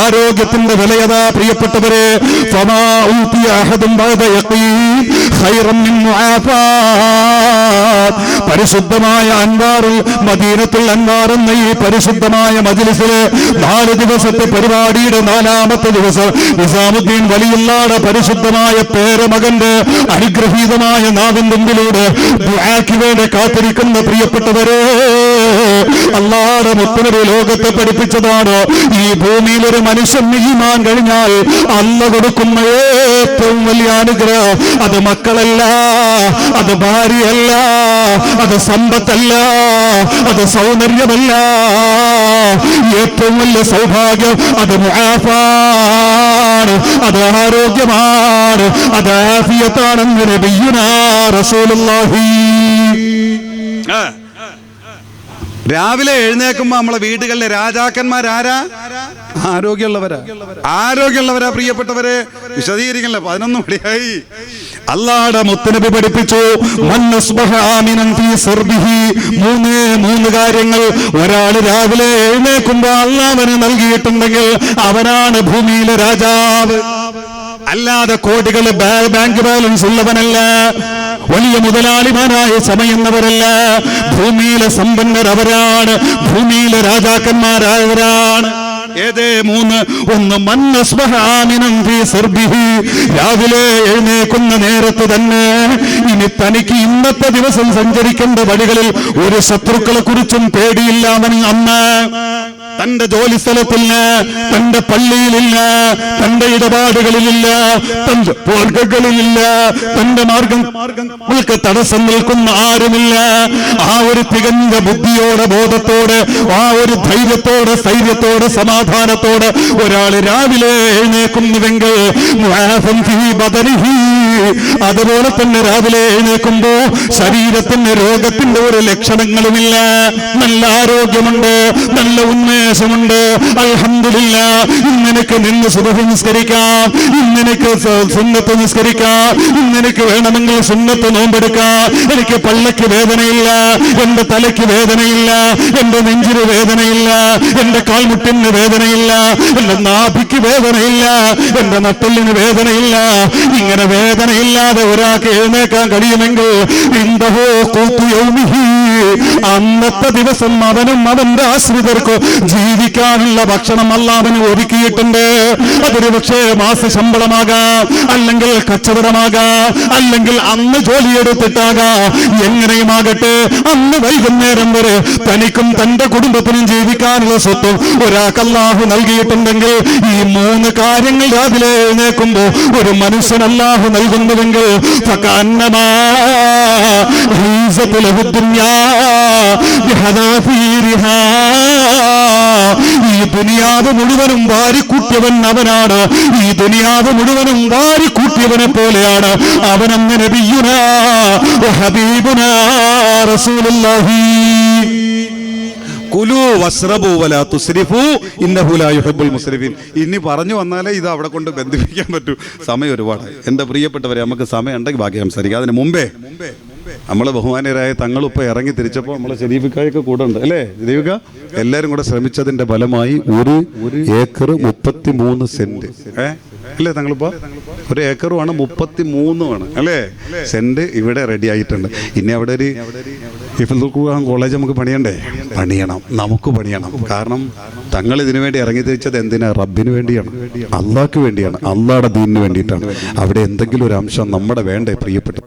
ആരോഗ്യത്തിന്റെ വിലയതാ പ്രിയപ്പെട്ടവരെ. ഫമാ ഊതിയ അഹദുൻ ബഅദ യഖീൻ ഖൈറൻ മിൻ മുആഫാത്ത്. പരിശുദ്ധമായ അൻവാറുൽ മദീനത്തുൽ അൻവാർ എന്ന ഈ പരിശുദ്ധമായ മജ്ലിസിലെ 4 ദിവസത്തെ പരിപാടിയുടെ 4ാമത്തെ ദിവസം നിസാമുദ്ദീൻ വലിയുള്ളാടെ പരിശുദ്ധമായ പേരമകന്റെ അനുഗ്രഹീതമായ നാവിന്റെ മുമ്പിലൂടെ ദുആക്ക് വേണ്ടി കാത്തിരിക്കുന്ന പ്രിയപ്പെട്ടവരെ, അല്ലാഹുവിന്റെ മുത്തുനബി ലോകത്തെ പഠിപ്പിച്ചതാണ്, ഈ ഭൂമിയിൽ ഒരു മനുഷ്യൻ ഈമാൻ കഴിഞ്ഞാൽ അല്ലാഹു കൊടുക്കുന്ന ഏറ്റവും വലിയ അനുഗ്രഹം അത് മക്കളല്ല, അത് ഭാര്യയല്ല, അത് സമ്പത്തല്ല, അത് സൗന്ദര്യമല്ല. ഏറ്റവും വലിയ സൗഭാഗ്യം അത് മുആഫാണ്, അത് ആരോഗ്യമാണ്, അത് ആഫിയത്താണെന്ന് നബിയുനാ റസൂലുള്ളാഹി. രാവിലെ എഴുന്നേൽക്കുമ്പോ നമ്മളെ വീടുകളിലെ രാജാക്കന്മാരാരാ? ആരോഗ്യമുള്ളവരാ പ്രിയപ്പെട്ടവരെ. വിശദീകരിക്കണല്ലോ, 11 മണിയായി. അല്ലാഹുവിന്റെ മുത്തുനബി പഠിപ്പിച്ചു, മൂന്ന് കാര്യങ്ങൾ ഒരാൾ രാവിലെ എഴുന്നേൽക്കുമ്പോ അല്ലാഹുവിന് നൽകിയിട്ടുണ്ടെങ്കിൽ അവനാണ് ഭൂമിയിലെ രാജാവ്. അല്ലാതെ കോടികൾ ബാങ്ക് ബാലൻസ് ഉള്ളവനല്ല, വലിയ മുതലാളിമാരായ സമയുന്നവരല്ല. ഭൂമിയിലെ സമ്പന്നർ അവരാണ്, ഭൂമിയിലെ രാജാക്കന്മാരായവരാണ്. ഏതേ 3? ഒന്ന് രാവിലെ എഴുന്നേക്കുന്ന നേരത്ത് തന്നെ ഇനി തനിക്ക് ഇന്നത്തെ ദിവസം സഞ്ചരിക്കേണ്ട വഴികളിൽ ഒരു ശത്രുക്കളെ കുറിച്ചും പേടിയില്ലാവൻ അന്ന് തന്റെ ജോലി സ്ഥലത്തില്ല, തന്റെ പള്ളിയിലില്ല, തന്റെ ഇടപാടുകളിലില്ല, തന്റെ മാർഗങ്ങളിലില്ല, തന്റെ മാർഗങ്ങൾക്ക് തടസ്സം നിൽക്കുന്ന ആരുമില്ല. ആ ഒരു തികഞ്ഞ ബുദ്ധിയോടെ, ബോധത്തോടെ, ആ ഒരു ധൈര്യത്തോടെ, സ്ഥൈര്യത്തോടെ, സമാധാനത്തോടെ ഒരാൾ രാവിലെ എഴുന്നേക്കുന്നുവെങ്കിൽ അതുപോലെ തന്നെ രാവിലെ എഴുന്നേക്കുമ്പോ ശരീരത്തിന്റെ രോഗത്തിന്റെ ഒരു ലക്ഷണങ്ങളുമില്ല. നല്ല ആരോഗ്യമുണ്ട്, നല്ല ഉന്മേഷമുണ്ട്. അൽഹംദുലില്ലാഹ്, ഇന്നെനിക്ക് നിന്ന് സുബ്ഹ് നിസ്കരിക്കാം, ഇന്നെനിക്ക് സുന്നത്ത് നിസ്കരിക്കാം, ഇന്നെനിക്ക് വേണമെങ്കിൽ സുന്നത്ത് നോമ്പെടുക്കാം. എനിക്ക് പള്ളക്ക് വേദനയില്ല, എന്റെ തലയ്ക്ക് വേദനയില്ല, എന്റെ നെഞ്ചിന് വേദനയില്ല, എന്റെ കാൽമുട്ടിന് വേദനയില്ല, എന്റെ നാഭിക്ക് വേദനയില്ല, എന്റെ നട്ടെല്ലിന് വേദനയില്ല. ഇങ്ങനെ വേദനയില്ലാതെ ഒരാൾക്ക് എഴുന്നേക്കാൻ കഴിയുമെങ്കിൽ ഇൻദഹു ഖൂതു യൗമിഹി, അന്നത്തെ ദിവസം അവനും അവന്റെ ആശ്രിതർക്കും ജീവിക്കാനുള്ള ഭക്ഷണം അല്ലാഹുവിന് ഒരുക്കിയിട്ടുണ്ട്. അതൊരു പക്ഷേ മാസ ശമ്പളമാകാം, അല്ലെങ്കിൽ കച്ചവടമാകാം, അല്ലെങ്കിൽ അന്ന് ജോലിയെടുത്തിട്ടാകാം. എങ്ങനെയുമാകട്ടെ, അന്ന് വൈകുന്നേരം വരെ തനിക്കും തന്റെ കുടുംബത്തിനും ജീവിക്കാനുള്ള സ്വത്തും ഒരാൾക്ക് അല്ലാഹു നൽകിയിട്ടുണ്ടെങ്കിൽ ഈ 3 കാര്യങ്ങൾ രാവിലെ എഴുന്നേൽക്കുമ്പോ ഒരു മനുഷ്യൻ അല്ലാഹു നൽകുന്നുവെങ്കിൽ ഫകഅന്നമാ ഈസതു ലഹു ദുനിയാ ബിഹദാഫീരിഹാ, ഈ ദുനിയാവ് മുഴുവനും വാരിക്കൂട്ടിയവൻ അവനാണ്. ഈ ദുനിയാവ് മുഴുവനും വാരിക്കൂട്ടിയവനെ പോലെയാണ് അവനെന്ന് നബിയുനാ വഹബീബുനാ റസൂലുള്ളാഹി. കുലു വസ്റബു വലാ തുസ്രിഫു ഇന്നഹു ലാ യുഹിബ്ബുൽ മുസ്രിഫീൻ. ഇനി പറഞ്ഞു വന്നാലേ ഇത് അവിടെ കൊണ്ട് ബന്ധിപ്പിക്കാൻ പറ്റൂ. സമയം ഒരുപാട്. എൻ്റെ പ്രിയപ്പെട്ടവരെ, നമുക്ക് സമയം ഉണ്ടെങ്കിൽ ബാക്കി സംസാരിക്കാം. അതിന് മുമ്പേ നമ്മൾ ബഹുമാനരായ തങ്ങളിപ്പോൾ ഇറങ്ങി തിരിച്ചപ്പോൾ നമ്മളെ ശരീഫിക്കായൊക്കെ കൂടെ ഉണ്ട് അല്ലേ? ശരീഫിക്ക എല്ലാവരും കൂടെ ശ്രമിച്ചതിൻ്റെ ഫലമായി 1 ഏക്കർ 33 സെന്റ് അല്ലേ തങ്ങളിപ്പോ? 1 ഏക്കറുമാണ് 33 അല്ലേ സെന്റ് ഇവിടെ റെഡി ആയിട്ടുണ്ട്. ഇനി അവിടെ ഒരു ഹിഫ്ളുൽ ഖുർആൻ കോളേജ് നമുക്ക് പണിയണം, നമുക്ക് പണിയണം. കാരണം തങ്ങൾ ഇതിനു വേണ്ടി ഇറങ്ങി തിരിച്ചത് എന്തിനാ? റബ്ബിന് വേണ്ടിയാണ്, അള്ളാഹ്ക്ക് വേണ്ടിയാണ്, അള്ളാഹുടെ ദീനിന് വേണ്ടിയിട്ടാണ്. അവിടെ എന്തെങ്കിലും ഒരു അംശം നമ്മുടെ വേണ്ടേ പ്രിയപ്പെട്ട?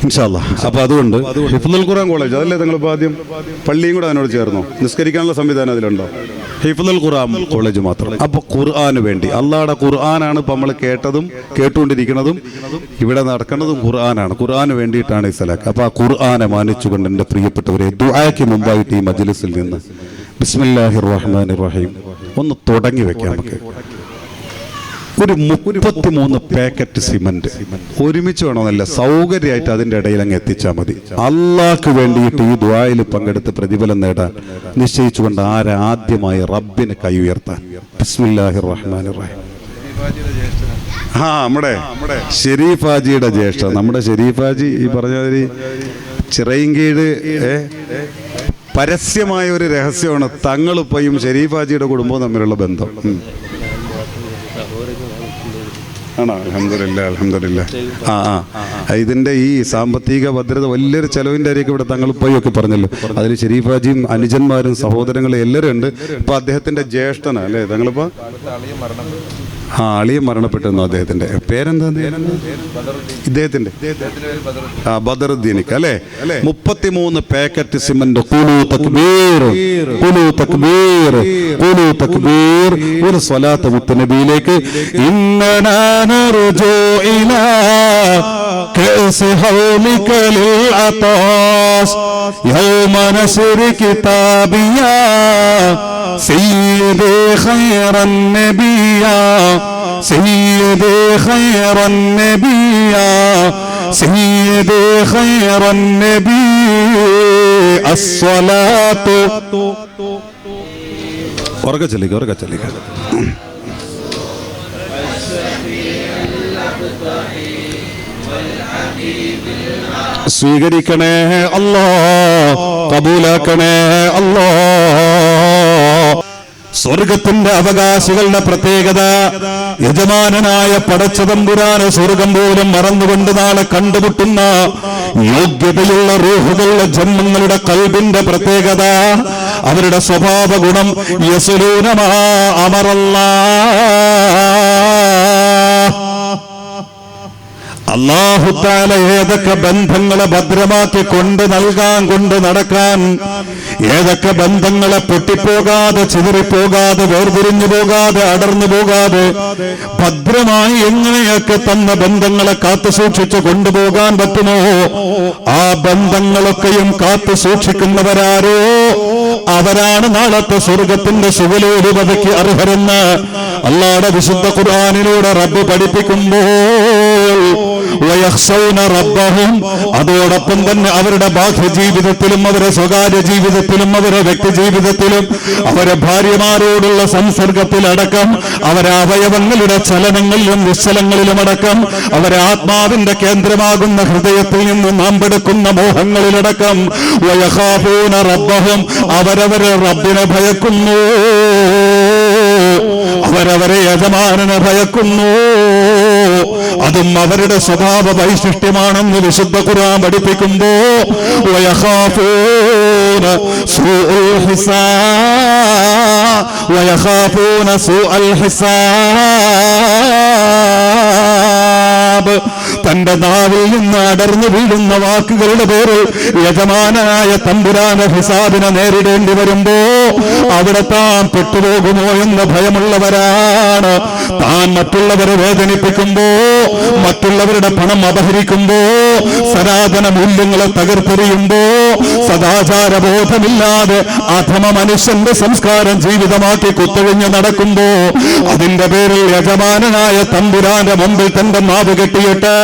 ഇൻഷാ അല്ലാഹ്. അപ്പൊ അതുകൊണ്ട് ഹിഫ്ളുൽ ഖുർആൻ കോളേജ് അതല്ലേ തങ്ങളിപ്പോൾ ആദ്യം പള്ളിയും കൂടെ അതിനോട് ചേർന്നോ? നിസ്കരിക്കാനുള്ള സംവിധാനം അതിലുണ്ടോ? ഹിഫ്ളുൽ ഖുർആൻ കോളേജ് മാത്രം. അപ്പൊ ഖുർആന് വേണ്ടി, അള്ളാഹുടെ ഖുർആനാണ് ഇപ്പൊ നമ്മൾ കേട്ടതും കേട്ടുകൊണ്ടിരിക്കുന്നതും ഇവിടെ നടക്കുന്നതും ഖുർആനാണ്. ഖുർആന് വേണ്ടിയിട്ടാണ് ഈ സലാക്ക്. അപ്പൊ ആ ഖുർആനെ മാനിച്ചുകൊണ്ട് എൻ്റെ പ്രിയപ്പെട്ടവരെ, ദുആയ്ക്ക് മുമ്പായിട്ട് ഈ മജ്ലിസിൽ നിന്ന് ബിസ്മില്ലാഹിർ റഹ്മാനിർ റഹീം ഒന്ന് തുടങ്ങി വെക്കാം. നമുക്ക് ഒരു 33 പാക്കറ്റ് സിമന്റ് ഒരുമിച്ച് വേണമെന്നല്ല, സൗകര്യമായിട്ട് അതിൻ്റെ ഇടയിൽ അങ്ങ് എത്തിച്ചാൽ മതി. അള്ളാഹ്ക്ക് വേണ്ടിയിട്ട് ഈ ദുആയിൽ പങ്കെടുത്ത് പ്രതിഫലം നേടാൻ നിശ്ചയിച്ചുകൊണ്ട് ആദ്യമായി റബ്ബിന് കൈ ഉയർത്താൻ. ബിസ്മില്ലാഹിർ റഹ്മാനിർ റഹീം. നമ്മുടെ ഷെരീഫാജിയുടെ ജ്യേഷ്ഠ, നമ്മുടെ ഷെരീഫാജി ഈ പറഞ്ഞ ചിറയിൻകീഴ് പരസ്യമായ ഒരു രഹസ്യമാണ് തങ്ങളിപ്പയും ഷെരീഫാജിയുടെ കുടുംബവും തമ്മിലുള്ള ബന്ധം. ആണോ? അൽഹംദുലില്ലാ, അൽഹംദുലില്ലാ. ഇതിന്റെ ഈ സാമ്പത്തിക ഭദ്രത വലിയൊരു ചെലവിന്റെ ആയിരിക്കും ഇവിടെ തങ്ങളിപ്പയൊക്കെ പറഞ്ഞല്ലോ. അതിൽ ഷെരീഫാജിയും അനുജന്മാരും സഹോദരങ്ങളും എല്ലാവരും ഉണ്ട്. ഇപ്പൊ അദ്ദേഹത്തിന്റെ ജ്യേഷ്ഠനാ അല്ലേ തങ്ങളിപ്പോ? അളിയൻ മരണപ്പെട്ടിരുന്നു. അദ്ദേഹത്തിന്റെ പേരെന്താ? ഇദ്ദേഹത്തിന്റെ ബദറുദ്ദീനിക്ക് അല്ലേ? 33 പാക്കറ്റ് സിമന്റ്. ഒരു സ്വലാത്ത് മുത്തുനബിയിലേക്ക്. يوم نشر كتابيا سيدي خير النبي سيدي خير النبي سيدي خير النبي الصلاة. ഉറക്കെ ചൊല്ലിക്ക. സ്വീകരിക്കണേ അല്ലാഹ്, കബൂലാക്കണേ അല്ലാഹ്. സ്വർഗത്തിന്റെ അവകാശികളുടെ പ്രത്യേകത, യജമാനനായ പടച്ചതമ്പുരാന് സ്വർഗം പോലും മറന്നുകൊണ്ട് നാളെ കണ്ടുമുട്ടുന്ന യോഗ്യതയുള്ള റൂഹുകളുടെ ജന്മങ്ങളുടെ കൽബിന്റെ പ്രത്യേകത, അവരുടെ സ്വഭാവ ഗുണം യസ്ലൂനമാ അമറല്ലാഹ്. അല്ലാഹു തആല ഏതൊക്കെ ബന്ധങ്ങളെ ഭദ്രമാക്കി കൊണ്ട് നൽകാൻ, കൊണ്ട് നടക്കാൻ, ഏതൊക്കെ ബന്ധങ്ങളെ പൊട്ടിപ്പോകാതെ, ചിതറിപ്പോകാതെ, വേർതിരിഞ്ഞു പോകാതെ, അടർന്നു പോകാതെ ഭദ്രമായി എങ്ങനെയൊക്കെ തന്ന ബന്ധങ്ങളെ കാത്തു സൂക്ഷിച്ചു കൊണ്ടുപോകാൻ പറ്റുമോ, ആ ബന്ധങ്ങളൊക്കെയും കാത്തു സൂക്ഷിക്കുന്നവരാരോ അവരാണ് നാളത്തെ സ്വർഗത്തിന്റെ സുഖലോലുപതയ്ക്ക് അർഹരെന്ന് അല്ലാഹുവിന്റെ വിശുദ്ധ ഖുർആനിലൂടെ റബ്ബ് പഠിപ്പിക്കുമ്പോൾ വയഖ്ശൗന റബ്ബഹും, അതോടൊപ്പം തന്നെ അവരുടെ ബാഹ്യ ജീവിതത്തിലും അവരുടെ സ്വകാര്യ ജീവിതത്തിലും അവരുടെ വ്യക്തി ജീവിതത്തിലും അവരുടെ ഭാര്യമാരോടുള്ള സംസർഗത്തിലടക്കം അവരെ അവയവങ്ങളുടെ ചലനങ്ങളിലും നിശ്ചലങ്ങളിലും അടക്കം അവരെ ആത്മാവിന്റെ കേന്ദ്രമാകുന്ന ഹൃദയത്തിൽ നിന്ന് നാം പെടുക്കുന്ന മോഹങ്ങളിലടക്കം വയഖാഫൂന റബ്ബഹും, അവരവരെ റബ്ബിനെ ഭയക്കുന്നു, അവരവരെ യജമാനനെ ഭയക്കുന്നു. അതും അവരുടെ സ്വഭാവ വൈശിഷ്ട്യമാണെന്ന് വിശുദ്ധ ഖുർആൻ പഠിപ്പിക്കുമ്പോ വയഖാഫൂന സൂഉൽ ഹിസാബ്, വയഖാഫൂന സൂഅൽ ഹിസാബ്. തന്റെ നാവിൽ നിന്ന് അടർന്നു വീഴുന്ന വാക്കുകളുടെ പേരിൽ യജമാനായ തമ്പുരാന്റെ ഹിസാബിനെ നേരിടേണ്ടി വരുമ്പോ അവിടെ താൻ പെട്ടുപോകുമോ എന്ന ഭയമുള്ളവരാണ്. താൻ മറ്റുള്ളവരെ വേദനിപ്പിക്കുമ്പോ, മറ്റുള്ളവരുടെ പണം അപഹരിക്കുമ്പോ, സനാതന മൂല്യങ്ങളെ തകർത്തെറിയുമ്പോ, സദാചാരബോധമില്ലാതെ അധമ മനുഷ്യന്റെ സംസ്കാരം ജീവിതമാക്കി കുത്തൊഴിഞ്ഞ് നടക്കുമ്പോ അതിന്റെ പേരിൽ യജമാനായ തമ്പുരാന്റെ മുമ്പിൽ തന്റെ നാവ് കെട്ടിയിട്ട്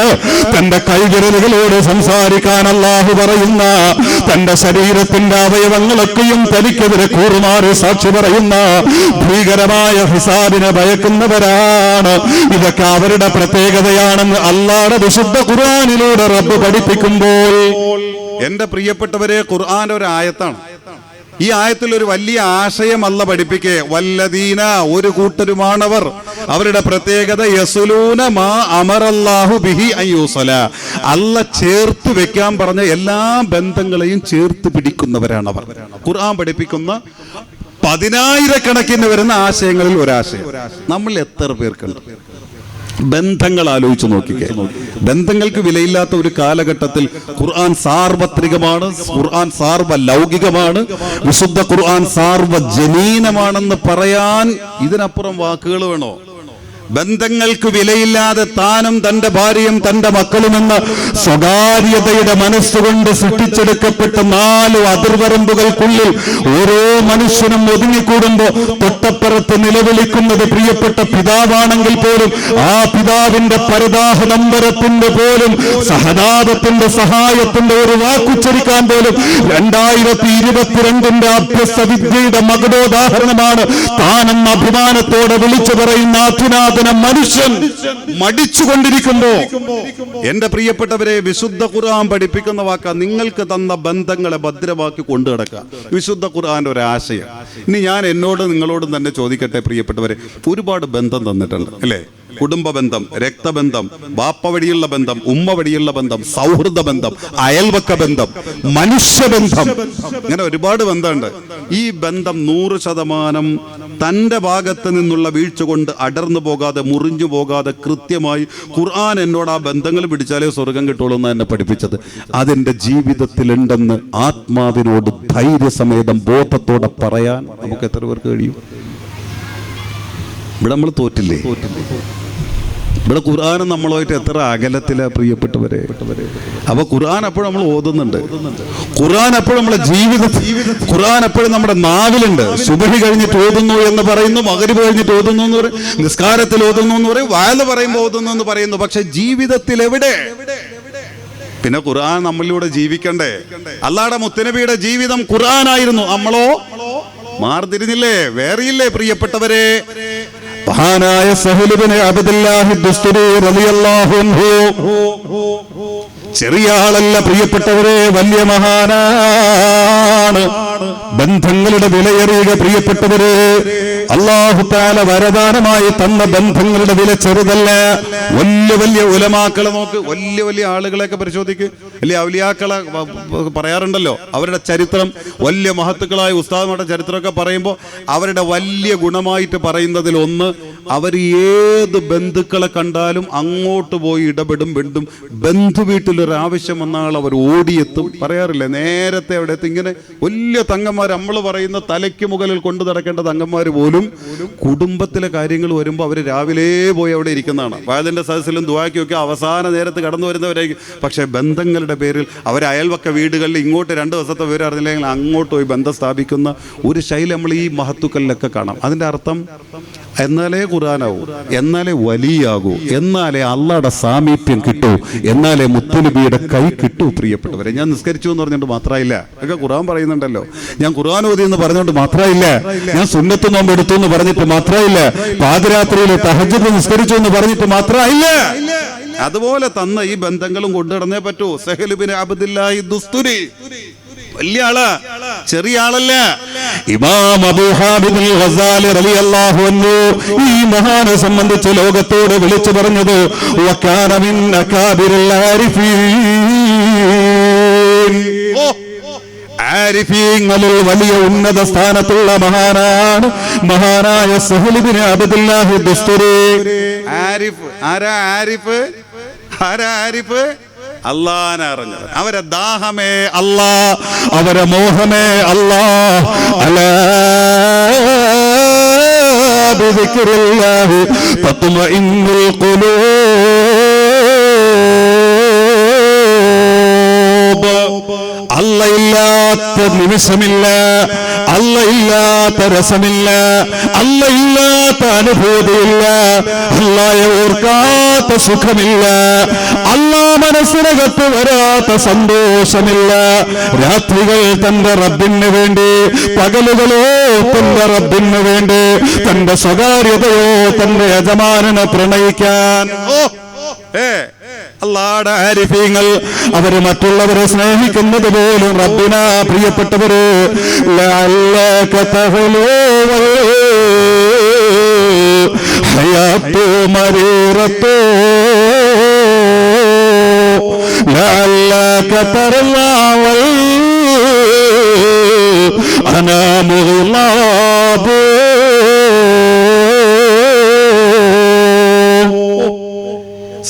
തന്റെ കൈവിരലുകളോട് സംസാരിക്കാൻ അല്ലാഹു പറയുന്ന, തന്റെ ശരീരത്തിന്റെ അവയവങ്ങളൊക്കെയും തനിക്കെതിരെ കൂറുമാറി സാക്ഷി പറയുന്ന ഭീകരമായ ഹിസാബിനെ ഭയക്കുന്നവരാണ്. ഇതൊക്കെ അവരുടെ പ്രത്യേകതയാണെന്ന് അല്ലാഹുവിന്റെ വിശുദ്ധ ഖുർആനിലൂടെ റബ്ബ് പഠിപ്പിക്കുമ്പോൾ, എന്റെ പ്രിയപ്പെട്ടവരെ, ഖുർആൻ ഒരു ആയത്താണ്. ഈ ആയത്തിൽ ഒരു വലിയ ആശയം അല്ല പഠിപ്പിക്കേ. വല്ലദീന, ഒരു കൂട്ടരുമാണവർ, അവരുടെ പ്രത്യേകത യസ്ലൂന മാ അമറല്ലാഹു ബിഹി അയ്യൂസല, അല്ല ചേർത്ത് വെക്കാൻ പറഞ്ഞ എല്ലാ ബന്ധങ്ങളെയും ചേർത്ത് പിടിക്കുന്നവരാണ് അവർ. ഖുർആൻ പഠിപ്പിക്കുന്ന പതിനായിരക്കണക്കിന് വരുന്ന ആശയങ്ങളിൽ ഒരാശയം നമ്മൾ എത്ര പേർക്കുണ്ട്? ബന്ധങ്ങൾ ആലോചിച്ച് നോക്കിക്കേ. ബന്ധങ്ങൾക്ക് വിലയില്ലാത്ത ഒരു കാലഘട്ടത്തിൽ ഖുർആൻ സാർവത്രികമാണ്, ഖുർആൻ സാർവലൗകികമാണ്, വിശുദ്ധ ഖുർആൻ സാർവജനീനമാണെന്ന് പറയാൻ ഇതിനപ്പുറം വാക്കുകൾ വേണോ? ബന്ധങ്ങൾക്ക് വിലയില്ലാതെ താനും തന്റെ ഭാര്യയും തന്റെ മക്കളുമെന്ന് സ്വകാര്യതയുടെ മനസ്സുകൊണ്ട് സൃഷ്ടിച്ചെടുക്കപ്പെട്ട 4 അതിർവരമ്പുകൾക്കുള്ളിൽ ഓരോ മനുഷ്യനും ഒതുങ്ങിക്കൂടുമ്പോ തൊട്ടപ്പുറത്ത് നിലവിളിക്കുന്നത് പ്രിയപ്പെട്ട പിതാവാണെങ്കിൽ പോലും ആ പിതാവിന്റെ പരദാഹനമ്പരത്തിന്റെ പോലും സഹതാപത്തിന്റെ സഹായത്തിന്റെ ഒരു വാക്കുച്ചരിക്കാൻ പോലും 2022 അഭ്യസ്ത വിദ്യയുടെ മകുടോദാഹരണമാണ് താനെന്ന അഭിമാനത്തോടെ വിളിച്ചു പറയുന്ന അധുനാഥ മനുഷ്യൻ മടിച്ചുകൊണ്ടിരിക്കുമ്പോ, എന്റെ പ്രിയപ്പെട്ടവരെ, വിശുദ്ധ ഖുർആൻ പഠിപ്പിക്കുന്ന വാക്ക നിങ്ങൾക്ക് തന്ന ബന്ധങ്ങളെ ഭദ്രമാക്കി കൊണ്ടു നടക്കുക. വിശുദ്ധ ഖുർആന്റെ ഒരു ആശയം. ഇനി ഞാൻ നിങ്ങളോടും തന്നെ ചോദിക്കട്ടെ പ്രിയപ്പെട്ടവരെ, ഒരുപാട് ബന്ധം തന്നിട്ടുണ്ട് അല്ലേ? കുടുംബ ബന്ധം, രക്തബന്ധം, ബാപ്പ വഴിയുള്ള ബന്ധം, ഉമ്മ വഴിയുള്ള ബന്ധം, സൗഹൃദ ബന്ധം, അയൽവക്ക ബന്ധം, മനുഷ്യബന്ധം, ഇങ്ങനെ ഒരുപാട് ബന്ധമുണ്ട്. ഈ ബന്ധം 100% തന്റെ ഭാഗത്ത് നിന്നുള്ള വീഴ്ച കൊണ്ട് അടർന്നു പോകാതെ, മുറിഞ്ഞു പോകാതെ കൃത്യമായി ഖുർആൻ എന്നോട് ആ ബന്ധങ്ങൾ പിടിച്ചാലേ സ്വർഗം കിട്ടുള്ളൂ എന്ന് എന്നെ പഠിപ്പിച്ചത്. അതെന്റെ ജീവിതത്തിലുണ്ടെന്ന് ആത്മാവിനോട് ധൈര്യസമേതം ബോധത്തോടെ പറയാൻ നമുക്ക് എത്ര പേർക്ക് കഴിയും? ഇവിടെ നമ്മൾ തോറ്റില്ലേ? ഇവിടെ ഖുർആൻ നമ്മളുമായിട്ട് എത്ര അകലത്തിലാ പ്രിയപ്പെട്ടവരെ. അപ്പൊ ഖുർആൻ എപ്പോഴും നമ്മൾ ഓതുന്നുണ്ട്, ഖുർആൻ എപ്പോഴും നമ്മുടെ ഖുർആൻ എപ്പോഴും നമ്മുടെ നാവിലുണ്ട്. സുബഹി കഴിഞ്ഞിട്ട് ഓതുന്നു എന്ന് പറയുന്നു, മഗ്രിബ് കഴിഞ്ഞിട്ട് ഓതുന്നു എന്ന് പറയും, നിസ്കാരത്തിൽ ഓതുന്നു എന്ന് പറയും, വഅദ് പറയുമ്പോൾ ഓതുന്നു എന്ന് പറയുന്നു. പക്ഷെ ജീവിതത്തിൽ എവിടെ? പിന്നെ ഖുർആൻ നമ്മളിലൂടെ ജീവിക്കണ്ടേ? അല്ലാഹുവിന്റെ മുത്തനബിയുടെ ജീവിതം ഖുർആനായിരുന്നു. നമ്മളോ മാർതിരിഞ്ഞില്ലേ? വേറെയില്ലേ പ്രിയപ്പെട്ടവരെ? മഹാനായ സഹൽ ഇബ്നു അബ്ദുല്ലാഹി ദുസ്തുരി റളിയല്ലാഹു അൻഹു ചെറിയ ആളല്ല പ്രിയപ്പെട്ടവരെ, വലിയ മഹാനാണ്. ബന്ധങ്ങളുടെ വിലയേറിയ പ്രിയപ്പെട്ടവരെ, അല്ലാഹു തആല വരദാനമായി തന്ന ബന്ധങ്ങളുടെ വില ചെറുതല്ല. വലിയ വലിയ ഉലമാക്കളെ നോക്ക്, വലിയ വലിയ ആളുകളെയൊക്കെ പരിശോധിക്ക്. വലിയ ഔലിയാക്കളെ പറയാറുണ്ടല്ലോ, അവരുടെ ചരിത്രം, വലിയ മഹത്തുക്കളായ ഉസ്താദുമാരുടെ ചരിത്രമൊക്കെ പറയുമ്പോൾ അവരുടെ വലിയ ഗുണമായിട്ട് പറയുന്നതിൽ ഒന്ന്, അവർ ഏത് ബന്ധുക്കളെ കണ്ടാലും അങ്ങോട്ട് പോയി ഇടപെടും. ബന്ധു വീട്ടിലൊരാവശ്യം വന്നാൽ അവർ ഓടിയെത്തും. പറയാറില്ലേ, നേരത്തെ അവിടെ എത്തും. ഇങ്ങനെ വലിയ തങ്ങന്മാർ, നമ്മൾ പറയുന്ന തലയ്ക്ക് മുകളിൽ കൊണ്ടു നടക്കേണ്ട തങ്ങന്മാർ പോലും കുടുംബത്തിലെ കാര്യങ്ങൾ വരുമ്പോൾ അവർ രാവിലെ പോയി അവിടെ ഇരിക്കുന്നതാണ്. വായതിൻ്റെ സദസ്സിലും ദുആയ്ക്കൊക്കെ അവസാന നേരത്ത് കടന്നു വരുന്നവരായിരിക്കും. പക്ഷേ ബന്ധങ്ങളുടെ പേരിൽ അവർ അയൽവക്ക വീടുകളിൽ ഇങ്ങോട്ട് 2 ദിവസത്തെ വിവരം അറിഞ്ഞില്ലെങ്കിൽ അങ്ങോട്ട് പോയി ബന്ധം സ്ഥാപിക്കുന്ന ഒരു ശൈലി നമ്മൾ ഈ മഹത്തുക്കളിലൊക്കെ കാണാം. അതിൻ്റെ അർത്ഥം എന്നാലേ ഖുർആനാവൂ, എന്നാലേ വലിയാകൂ, എന്നാലേ അള്ളാഹുടെ സാമീപ്യം കിട്ടൂ, എന്നാലേ മുത്തുനബിയുടെ കൈ കിട്ടൂ. പ്രിയപ്പെട്ടവരെ, ഞാൻ നിസ്കരിച്ചു എന്ന് പറഞ്ഞുകൊണ്ട് മാത്രമായില്ല. ഒക്കെ ഖുർആൻ പറയുന്നുണ്ടല്ലോ. ഞാൻ ഖുർആൻ ഓതി എന്ന് പറഞ്ഞുകൊണ്ട് മാത്രമായില്ല. ഞാൻ സുന്നത്ത് നോമ്പ് എടുത്തു എന്ന് പറഞ്ഞിട്ട് മാത്രമായില്ല. പാതിരാത്രിയിൽ തഹജ്ജുദ് നിസ്കരിച്ചു എന്ന് പറഞ്ഞിട്ട് മാത്രമായില്ല. അതുപോലെ തന്ന ഈ ബന്ധങ്ങളും കൊണ്ടുനടന്നേ പറ്റൂ. സഹൽ ബിൻ അബ്ദുല്ലാഹി ദുസ്തുരി വലിയ ആള്, ചെറിയ ആളല്ല. ഇമാം അബൂ ഹാമിദ് അൽ ഗസാലി റളിയല്ലാഹു അൻഹു ഈ മഹാനെ സംബന്ധിച്ച് ലോകത്തോട് വിളിച്ചു പറഞ്ഞത് വകാന മിൻ അകാബിറിൽ ആരിഫീൻ. ആരിഫീങ്ങളിൽ വലിയ ഉന്നത സ്ഥാനത്തുള്ള മഹാനാണ് മഹാനായ സഹൽ ഇബ്നു അബ്ദുല്ലാഹി ദുസ്തുരി. ആരിഫ് ആരാ? ആരിഫ് അള്ളാനെ അറിഞ്ഞത്. അവരെ ദാഹമേ അല്ലാ, അവരെ മോഹമേ അല്ലാ. അലാ ബിദിക്രില്ലാഹി തത്മഇന്നുൽ ഖുലൂബ്. അല്ലാഹ് നിമിഷമില്ല, അല്ലാഹ് രസമില്ല, അല്ലാഹ് അനുഭൂതിയില്ല, അല്ലാഹയെ ഓർക്കാത്ത സുഖമില്ല, അല്ലാഹ് മനസ്സിനകത്ത് വരാത്ത സന്തോഷമില്ല. രാത്രികൾ തന്റെ റബ്ബിന് വേണ്ടി, പകലുകളോ തന്റെ റബ്ബിന് വേണ്ടി, തന്റെ സ്വകാര്യതയോ തന്റെ യജമാനനെ പ്രണയിക്കാൻ. അല്ലാഹുവിന്റെ ആരിഫീങ്ങൾ അവര് മറ്റുള്ളവരെ സ്നേഹിക്കുന്നത് പോലും റബ്ബിന. പ്രിയപ്പെട്ടവര്, ലഅല്ലക തഹ്ലൂ ഹയാത്തു മരീറത്തു ലഅല്ലക തർലാ വൽ അനാമു ഗിലാബു.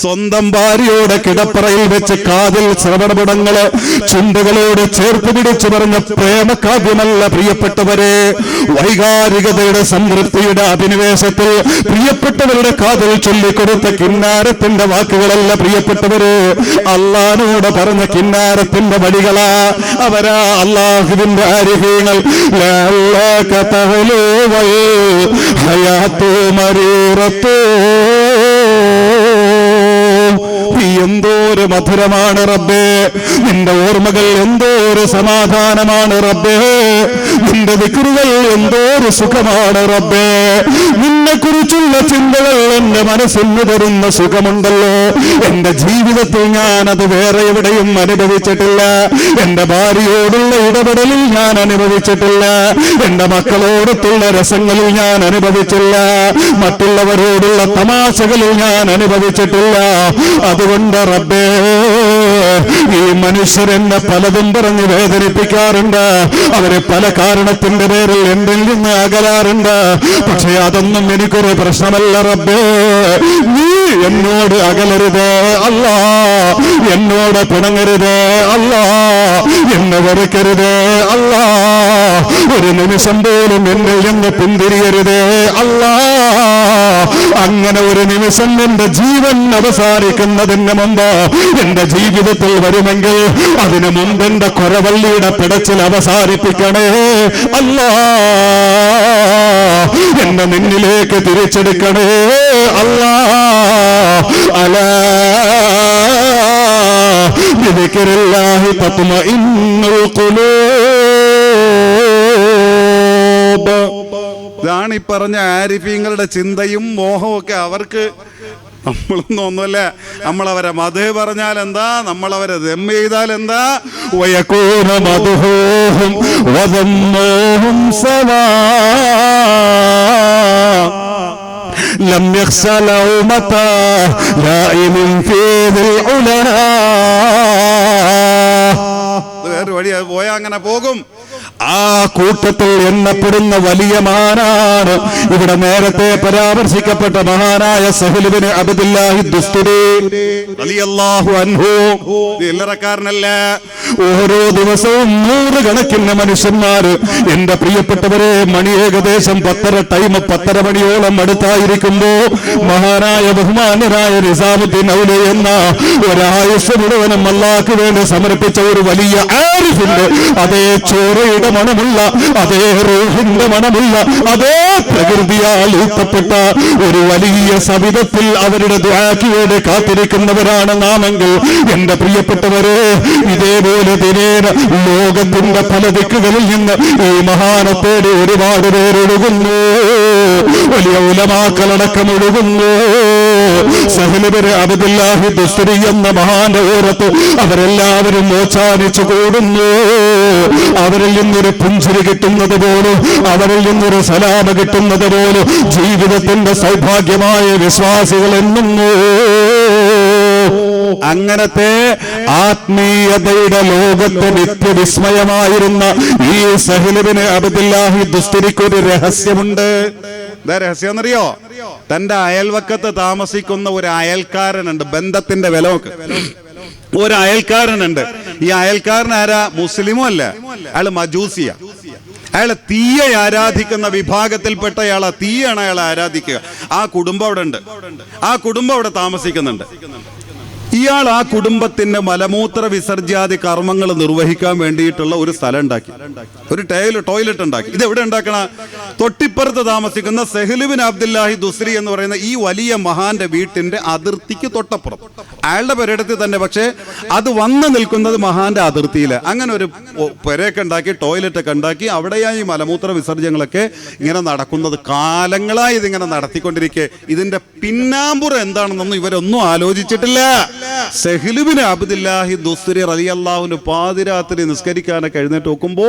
സ്വന്തം ഭാര്യയോടെ കിടപ്പറയിൽ വെച്ച് കാതിൽ ശ്രവണപടങ്ങള് ചുണ്ടുകളോട് ചേർത്ത് പിടിച്ചു പറഞ്ഞ പ്രേമകാവ്യമല്ല പ്രിയപ്പെട്ടവരെ. വൈകാരികതയുടെ സംതൃപ്തിയുടെ അഭിനിവേശത്തിൽ പ്രിയപ്പെട്ടവരുടെ കാതിൽ ചൊല്ലിക്കൊടുത്ത കിന്നാരത്തിന്റെ വാക്കുകളല്ല പ്രിയപ്പെട്ടവര്. അള്ളാഹുവോട് പറഞ്ഞ കിന്നാരത്തിന്റെ വടികളാ. അവരാ അള്ളാഹുവിന്റെ ആരിഫീങ്ങൾ. ലഅല്ലക തഹ്ലൂ വൽ ഹയാത്തു മരീറത്തു. എന്തോരു മധുരമാണ് റബ്ബേ, നിന്റെ ഓർമ്മകൾ എന്തോരു സമാധാനമാണ് റബ്ബേ, നിന്റെ ദിക്റുകൾ എന്തോരു സുഖമാണ് റബ്ബേ, നിന്നെ കുറിച്ചുള്ള ചിന്തകൾ എന്റെ മനസ്സിന് തരുന്ന സുഖമുണ്ടല്ലോ. എന്റെ ജീവിതത്തിൽ ഞാനത് വേറെ എവിടെയും അനുഭവിച്ചിട്ടില്ല. എന്റെ ഭാര്യയോടുള്ള ഇടപെടലിൽ ഞാൻ അനുഭവിച്ചിട്ടില്ല. എന്റെ മക്കളോടൊത്തുള്ള രസങ്ങളിൽ ഞാൻ അനുഭവിച്ചില്ല. മറ്റുള്ളവരോടുള്ള തമാശകളിൽ ഞാൻ അനുഭവിച്ചിട്ടില്ല. അതുകൊണ്ട് റബ്ബേ, ഈ മനുഷ്യരെന്നെ പലതും പറഞ്ഞ് വേദനിപ്പിക്കാറുണ്ട്. അവരെ പല കാരണത്തിന്റെ പേരിൽ എന്നിൽ നിന്ന് അകലാറുണ്ട്. പക്ഷെ അതൊന്നും എനിക്കൊരു പ്രശ്നമല്ല റബ്ബേ. നീ എന്നോട് അകലരുത് അല്ലാ, എന്നോട് പിണങ്ങരുത് അല്ലാ, എന്നെ വെറുക്കരുത് അല്ലാ, ഒരു നിമിഷം പോലും എന്നിൽ നിന്ന് പിന്തിരിയരുത് അല്ലാ. അങ്ങനെ ഒരു നിമിഷം എന്റെ ജീവൻ അവസാനിക്കുന്നതിന് മുമ്പ് എന്റെ ജീവിതത്തിൽ വരുമെങ്കിൽ അതിനു മുമ്പ് എന്റെ കൊരവള്ളിയുടെ പിടച്ചിൽ അവസാനിപ്പിക്കണേ അല്ലാ. എന്നെ നിന്നിലേക്ക് തിരിച്ചെടുക്കണേ അല്ലാ. അലാ ബിദിക്രില്ലാഹി തത്മഇന്നുൽ ഖുലൂബ്. ഇതാണ് ഈ പറഞ്ഞ ആരിഫീങ്ങളുടെ ചിന്തയും മോഹവും ഒക്കെ. അവർക്ക് നമ്മളൊന്നും ഒന്നുമല്ല. നമ്മളവരെ മധു പറഞ്ഞാൽ എന്താ, നമ്മളവരെ ദം ചെയ്താൽ എന്താ. വയകൂന മദ്ഹൂഹും വദമ്മുഹും സവാ ലം യഖ്ശ ലൗമത ലായിമിൻ ഫീ ദിൽ ഉലാ. വേറെ വഴി, അത് പോയാൽ അങ്ങനെ പോകും. ആ കൂട്ടത്തിൽ എണ്ണപ്പെടുന്ന വലിയ മഹാനാണ് ഇവിടെ നേരത്തെ പരാമർശിക്കപ്പെട്ട മഹാനായ സഹൽ ഇബ്നു അബ്ദുല്ലാഹി ദുസ്തുരി റളിയല്ലാഹു അൻഹു. ഇല്ലറക്കാരനല്ല. ഓരോ ദിവസവും 100 കണക്കിന് മനുഷ്യന്മാര്, എന്റെ പ്രിയപ്പെട്ടവരെ, മണി ഏകദേശം 10:30 ടൈം, 10:30 മണിയോളം അടുത്തായിരിക്കുമ്പോ മഹാനായ ബഹുമാന്യനായ നിസാമുദ്ദീൻ ഔലി എന്ന ഒരായുസ് മുഴുവനും അല്ലാഹുവിന് വേണ്ടി സമർപ്പിച്ച ഒരു വലിയ ആരിഫിന്റെ അതേ ചോരയുടെ മണമുള്ള, അതേ റൂഹിന്റെ മണമുള്ള, അതേ പ്രകൃതിയാൽ ഊട്ടപ്പെട്ട ഒരു വലിയ സവിധത്തിൽ അവരുടെ ദുആക്ക് വേണ്ടി കാത്തിരിക്കുന്നവരാണ് നാമെങ്കിൽ എന്റെ പ്രിയപ്പെട്ടവരെ, ഇതേപോലെ ദിനേന ലോകത്തിന്റെ പല ദിക്കുകളിൽ നിന്ന് ഈ മഹാനത്തോട് ഒരുപാട് പേരൊഴുകുന്നു, വലിയ ഉലമാക്കളടക്കം ഒഴുകുന്നു. സഹൽ ഇബ്നു അബ്ദുല്ലാഹി ദുസ്തുരി എന്ന മഹാന്റെ ഓരത്ത് അവരെല്ലാവരും മോചാനിച്ചു കൂടുന്നു. അവരിൽ നിന്നൊരു പുഞ്ചിരി കിട്ടുന്നത് പോലും, അവരിൽ നിന്നൊരു സലാമ കിട്ടുന്നത് പോലും ജീവിതത്തിന്റെ സൗഭാഗ്യമായ വിശ്വാസികൾ എണ്ണുന്നു. അങ്ങനത്തെ ആത്മീയതയുടെ ലോകത്തെ നിത്യവിസ്മയമായിരുന്ന ഈ സഹൽ ഇബ്നു അബ്ദുല്ലാഹി ദുസ്തുരിക്ക് ഒരു രഹസ്യമുണ്ട്. എന്താ രഹസ്യം എന്നറിയോ? തന്റെ അയൽവക്കത്ത് താമസിക്കുന്ന ഒരു അയൽക്കാരനുണ്ട്. ബന്ധത്തിന്റെ വില നോക്ക്. ഒരു അയൽക്കാരനുണ്ട്. ഈ അയൽക്കാരൻ ആരാ? മുസ്ലിമും അല്ല, അയാള് മജൂസിയ. അയാളെ തീയെ ആരാധിക്കുന്ന വിഭാഗത്തിൽപ്പെട്ട അയാളെ തീയാണ് അയാളെ ആരാധിക്കുക. ആ കുടുംബം അവിടെ ഉണ്ട്, ആ കുടുംബം അവിടെ താമസിക്കുന്നുണ്ട്. ഇയാൾ ആ കുടുംബത്തിന്റെ മലമൂത്ര വിസർജ്യാദി കർമ്മങ്ങൾ നിർവഹിക്കാൻ വേണ്ടിയിട്ടുള്ള ഒരു സ്ഥലം ഉണ്ടാക്കി, ഒരു ടോയ്ലറ്റ് ഉണ്ടാക്കി. ഇത് എവിടെ ഉണ്ടാക്കണ? തൊട്ടിപ്പുറത്ത് താമസിക്കുന്ന സഹൽ ഇബ്നു അബ്ദുല്ലാഹി ദുസ്രി എന്ന് പറയുന്ന ഈ വലിയ മഹാന്റെ വീട്ടിന്റെ അതിർത്തിക്ക് തൊട്ടപ്പുറം. അയാളുടെ പെരടത്തിൽ തന്നെ, പക്ഷേ അത് വന്നു നിൽക്കുന്നത് മഹാന്റെ അതിർത്തിയിൽ. അങ്ങനെ ഒരു പെരയൊക്കെ ഉണ്ടാക്കി, ടോയ്ലറ്റ് ഒക്കെ ഉണ്ടാക്കി. അവിടെയായി മലമൂത്ര വിസർജ്യങ്ങളൊക്കെ ഇങ്ങനെ നടക്കുന്നത്. കാലങ്ങളായി ഇതിങ്ങനെ നടത്തിക്കൊണ്ടിരിക്കെ ഇതിന്റെ പിന്നാമ്പുറം എന്താണെന്നൊന്നും ഇവരൊന്നും ആലോചിച്ചിട്ടില്ല. സഹൽ ഇബ്നു അബ്ദുല്ലാഹി ദുസ്രി റളിയല്ലാഹു അൻഹു പാതിരാത്രി നിസ്കരിക്കാനൊക്കെ എഴുന്നേറ്റ് നോക്കുമ്പോ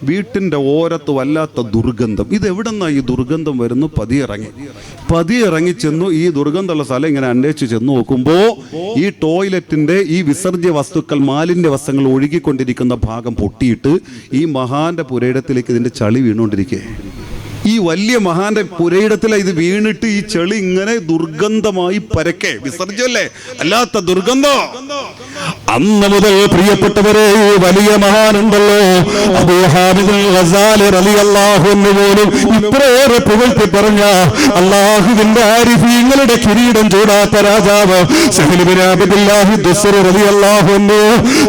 വീട്ടിന്റെ ഓരത്ത് വല്ലാത്ത ദുർഗന്ധം. ഇത് എവിടെന്നാ ഈ ദുർഗന്ധം വരുന്നു? പതിയിറങ്ങി ചെന്നു. ഈ ദുർഗന്ധമുള്ള സ്ഥലം ഇങ്ങനെ അന്വേഷിച്ച് ചെന്ന് നോക്കുമ്പോ ഈ ടോയ്ലറ്റിന്റെ ഈ വിസർജ്യ വസ്തുക്കൾ, മാലിന്യ വസ്തുക്കൾ ഒഴുകിക്കൊണ്ടിരിക്കുന്ന ഭാഗം പൊട്ടിയിട്ട് ഈ മഹാന്റെ പുരയിടത്തിലേക്ക് ഇതിന്റെ ചളി വീണുകൊണ്ടിരിക്കേ. ഈ വലിയ മഹാന്റെ പുരയിടത്തില ഇത് വീണിട്ട് ഈ ചെളി ഇങ്ങനെ ദുർഗന്ധമായി പരക്കെ. വിസർജ്യമല്ലേ, അല്ലാത്ത ദുർഗന്ധം. അന്ന് മുതൽ പ്രിയപ്പെട്ടവരെ, ഈ വലിയ മഹാനുണ്ടല്ലോ അബൂ ഹാമിദ് അൽ ഗസാലി റളിയല്ലാഹു അൻഹു പോലും ഇത്രയേറെ പുകഴ്ത്തി പറഞ്ഞ അല്ലാഹുവിന്റെ ആരിഫീങ്ങളുടെ കിരീടം ചൂടാത്ത രാജാവ് സഹൽ ഇബ്നു അബ്ദുല്ലാഹി ദുസ്രി റളിയല്ലാഹു അൻഹു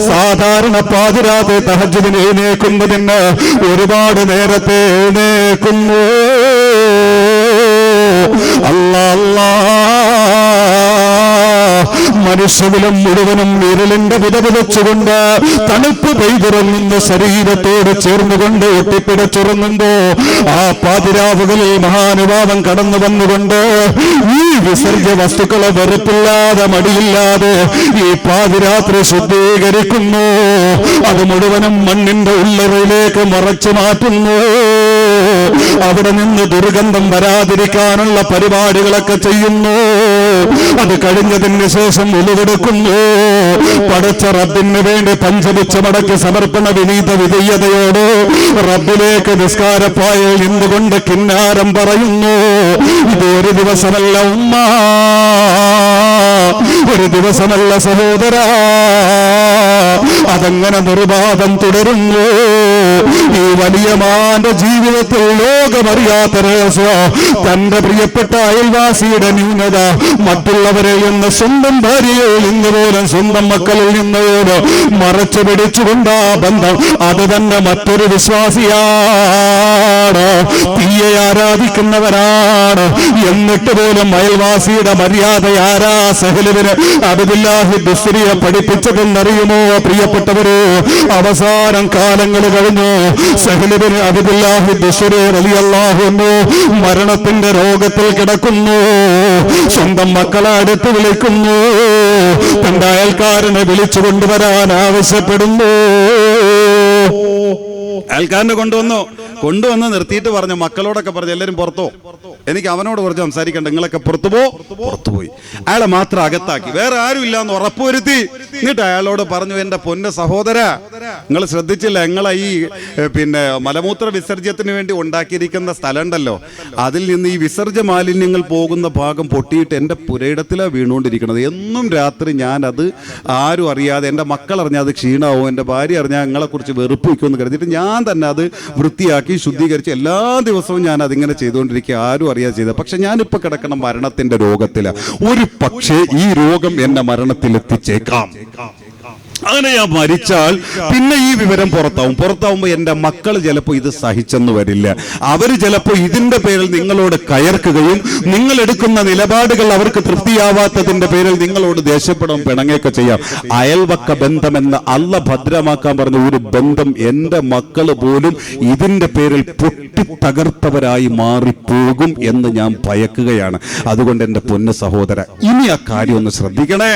സാധാരണ പാതിരാത്രി തഹജ്ജുദിന് എഴുന്നേൽക്കുന്നതിന് ഒരുപാട് നേരത്തെ എഴുന്നേൽക്കുന്നു. മനുഷ്യകുലം മുഴുവനും വിരലിന്റെ വിതവിതച്ചുകൊണ്ട് തണുപ്പ് പെയ്തിറങ്ങുന്ന ശരീരത്തോട് ചേർന്നുകൊണ്ട് ഒട്ടിപ്പിടച്ചുറങ്ങുമ്പോ ആ പാതിരാവുകളിൽ മഹാനുഭാവം കടന്നു വന്നുകൊണ്ട് ഈ വിസർജ്യ വസ്തുക്കളെ വെറുപ്പില്ലാതെ മടിയില്ലാതെ ഈ പാതിരാത്രി ശുദ്ധീകരിക്കുന്നു. അത് മുഴുവനും മണ്ണിന്റെ ഉള്ളറയിലേക്ക് മറച്ചു മാറ്റുന്നു. അവിടെ നിന്ന് ദുർഗന്ധം വരാതിരിക്കാനുള്ള പരിപാടികളൊക്കെ ചെയ്യുന്നു. അത് കഴിഞ്ഞതിന് ശേഷം ഉളുവെടുക്കുന്നു. പടച്ച റബ്ബിന് വേണ്ടി പഞ്ചപിച്ച മടക്കി സമർപ്പണ വിനീത വിധേയതയോട് റബ്ബിലേക്ക് നിസ്കാരപ്പായയിൽ നിന്നുകൊണ്ട് കിന്നാരം പറയുന്നു. ഇത് ഒരു ദിവസമല്ല ഉമ്മ, ഒരു ദിവസമല്ല സഹോദര, അതങ്ങനെ നിർബാധം തുടരുന്നു. ഈ വലിയ മാന്റെ ജീവിതത്തിൽ ലോകമറിയാത്ത രഹസ്യം, തന്റെ പ്രിയപ്പെട്ട അയൽവാസിയുടെ ന്യൂനത, മറ്റുള്ളവരിൽ നിന്ന്, സ്വന്തം ഭാര്യയിൽ നിന്ന് പോലും, സ്വന്തം മക്കളിൽ നിന്ന് പോലും മറച്ചു പിടിച്ചുകൊണ്ട് ആ ബന്ധം, അത് തന്നെ മറ്റൊരു വിശ്വാസിയാണ്, തീയെ ആരാധിക്കുന്നവരാണ്. എന്നിട്ട് പോലും അയൽവാസിയുടെ മര്യാദ ആരാ സഹൽ ഇബ്നു അബ്ദുല്ലാഹി ദുസ്രിയെ പഠിപ്പിച്ചതെന്നറിയുമോ പ്രിയപ്പെട്ടവരെ? അവസാനം കാലങ്ങൾ കഴിഞ്ഞു. സഹൽ ഇബ്നു അബ്ദുല്ലാഹി ദുസ്രി റളിയല്ലാഹു അൻഹു മരണത്തിന്റെ രോഗത്തിൽ കിടക്കുന്നു. സ്വന്തം മക്കളെ അടുത്ത് വിളിക്കുന്നു. തന്റെ അയൽക്കാരനെ വിളിച്ചു കൊണ്ടുവരാൻ ആവശ്യപ്പെടുന്നു. അയൽക്കാരനെ കൊണ്ടുവന്ന് നിർത്തിയിട്ട് പറഞ്ഞു, മക്കളോടൊക്കെ പറഞ്ഞു, എല്ലാവരും പുറത്തോ, എനിക്ക് അവനോട് കുറച്ച് സംസാരിക്കണ്ട, നിങ്ങളൊക്കെ പുറത്തുപോയി. അയാളെ മാത്രം അകത്താക്കി, വേറെ ആരും ഇല്ലാന്ന് ഉറപ്പുവരുത്തി. എന്നിട്ട് അയാളോട് പറഞ്ഞു, എൻ്റെ പൊന്ന സഹോദര, നിങ്ങൾ ശ്രദ്ധിച്ചില്ല, നിങ്ങളെ ഈ മലമൂത്ര വിസർജ്യത്തിന് വേണ്ടി ഉണ്ടാക്കിയിരിക്കുന്ന സ്ഥലം ഉണ്ടല്ലോ, അതിൽ നിന്ന് ഈ വിസർജ്യ മാലിന്യങ്ങൾ പോകുന്ന ഭാഗം പൊട്ടിയിട്ട് എൻ്റെ പുരയിടത്തിലാണ് വീണുകൊണ്ടിരിക്കുന്നത്. എന്നും രാത്രി ഞാനത് ആരും അറിയാതെ, എൻ്റെ മക്കൾ അറിഞ്ഞാൽ അത് ക്ഷീണമാവും, എൻ്റെ ഭാര്യ അറിഞ്ഞാൽ നിങ്ങളെക്കുറിച്ച് വെറുപ്പ് വയ്ക്കുമെന്ന് കരുതിയിട്ട് ഞാൻ തന്നെ അത് വൃത്തിയാക്കി ശുദ്ധീകരിച്ച് എല്ലാ ദിവസവും ഞാൻ അതിങ്ങനെ ചെയ്തുകൊണ്ടിരിക്കുക, ആരും അറിയാതെ ചെയ്തത്. പക്ഷെ ഞാനിപ്പോൾ കിടക്കണം മരണത്തിന്റെ രോഗത്തിലാണ്. ഒരു പക്ഷേ ഈ രോഗം എന്നെ മരണത്തിലെത്തിച്ചേക്കാം. അങ്ങനെ ഞാൻ മരിച്ചാൽ പിന്നെ ഈ വിവരം പുറത്താവുമ്പോൾ എൻ്റെ മക്കൾ ചിലപ്പോൾ ഇത് സഹിച്ചെന്ന് വരില്ല. അവർ ചിലപ്പോൾ ഇതിന്റെ പേരിൽ നിങ്ങളോട് കയർക്കുകയും നിങ്ങൾ എടുക്കുന്ന നിലപാടുകൾ അവർക്ക് തൃപ്തിയാവാത്തതിന്റെ പേരിൽ നിങ്ങളോട് ദേഷ്യപ്പെടും, പിണങ്ങുകയൊക്കെ ചെയ്യാം. അയൽവക്ക ബന്ധമെന്ന് അള്ള ഭദ്രമാക്കാൻ പറഞ്ഞ ഒരു ബന്ധം എൻ്റെ മക്കൾ പോലും ഇതിന്റെ പേരിൽ പൊട്ടി തകർത്തവരായി മാറിപ്പോകും എന്ന് ഞാൻ ഭയക്കുകയാണ്. അതുകൊണ്ട് എൻ്റെ പൊന്നു സഹോദര, ഇനി ആ കാര്യം ഒന്ന് ശ്രദ്ധിക്കണേ.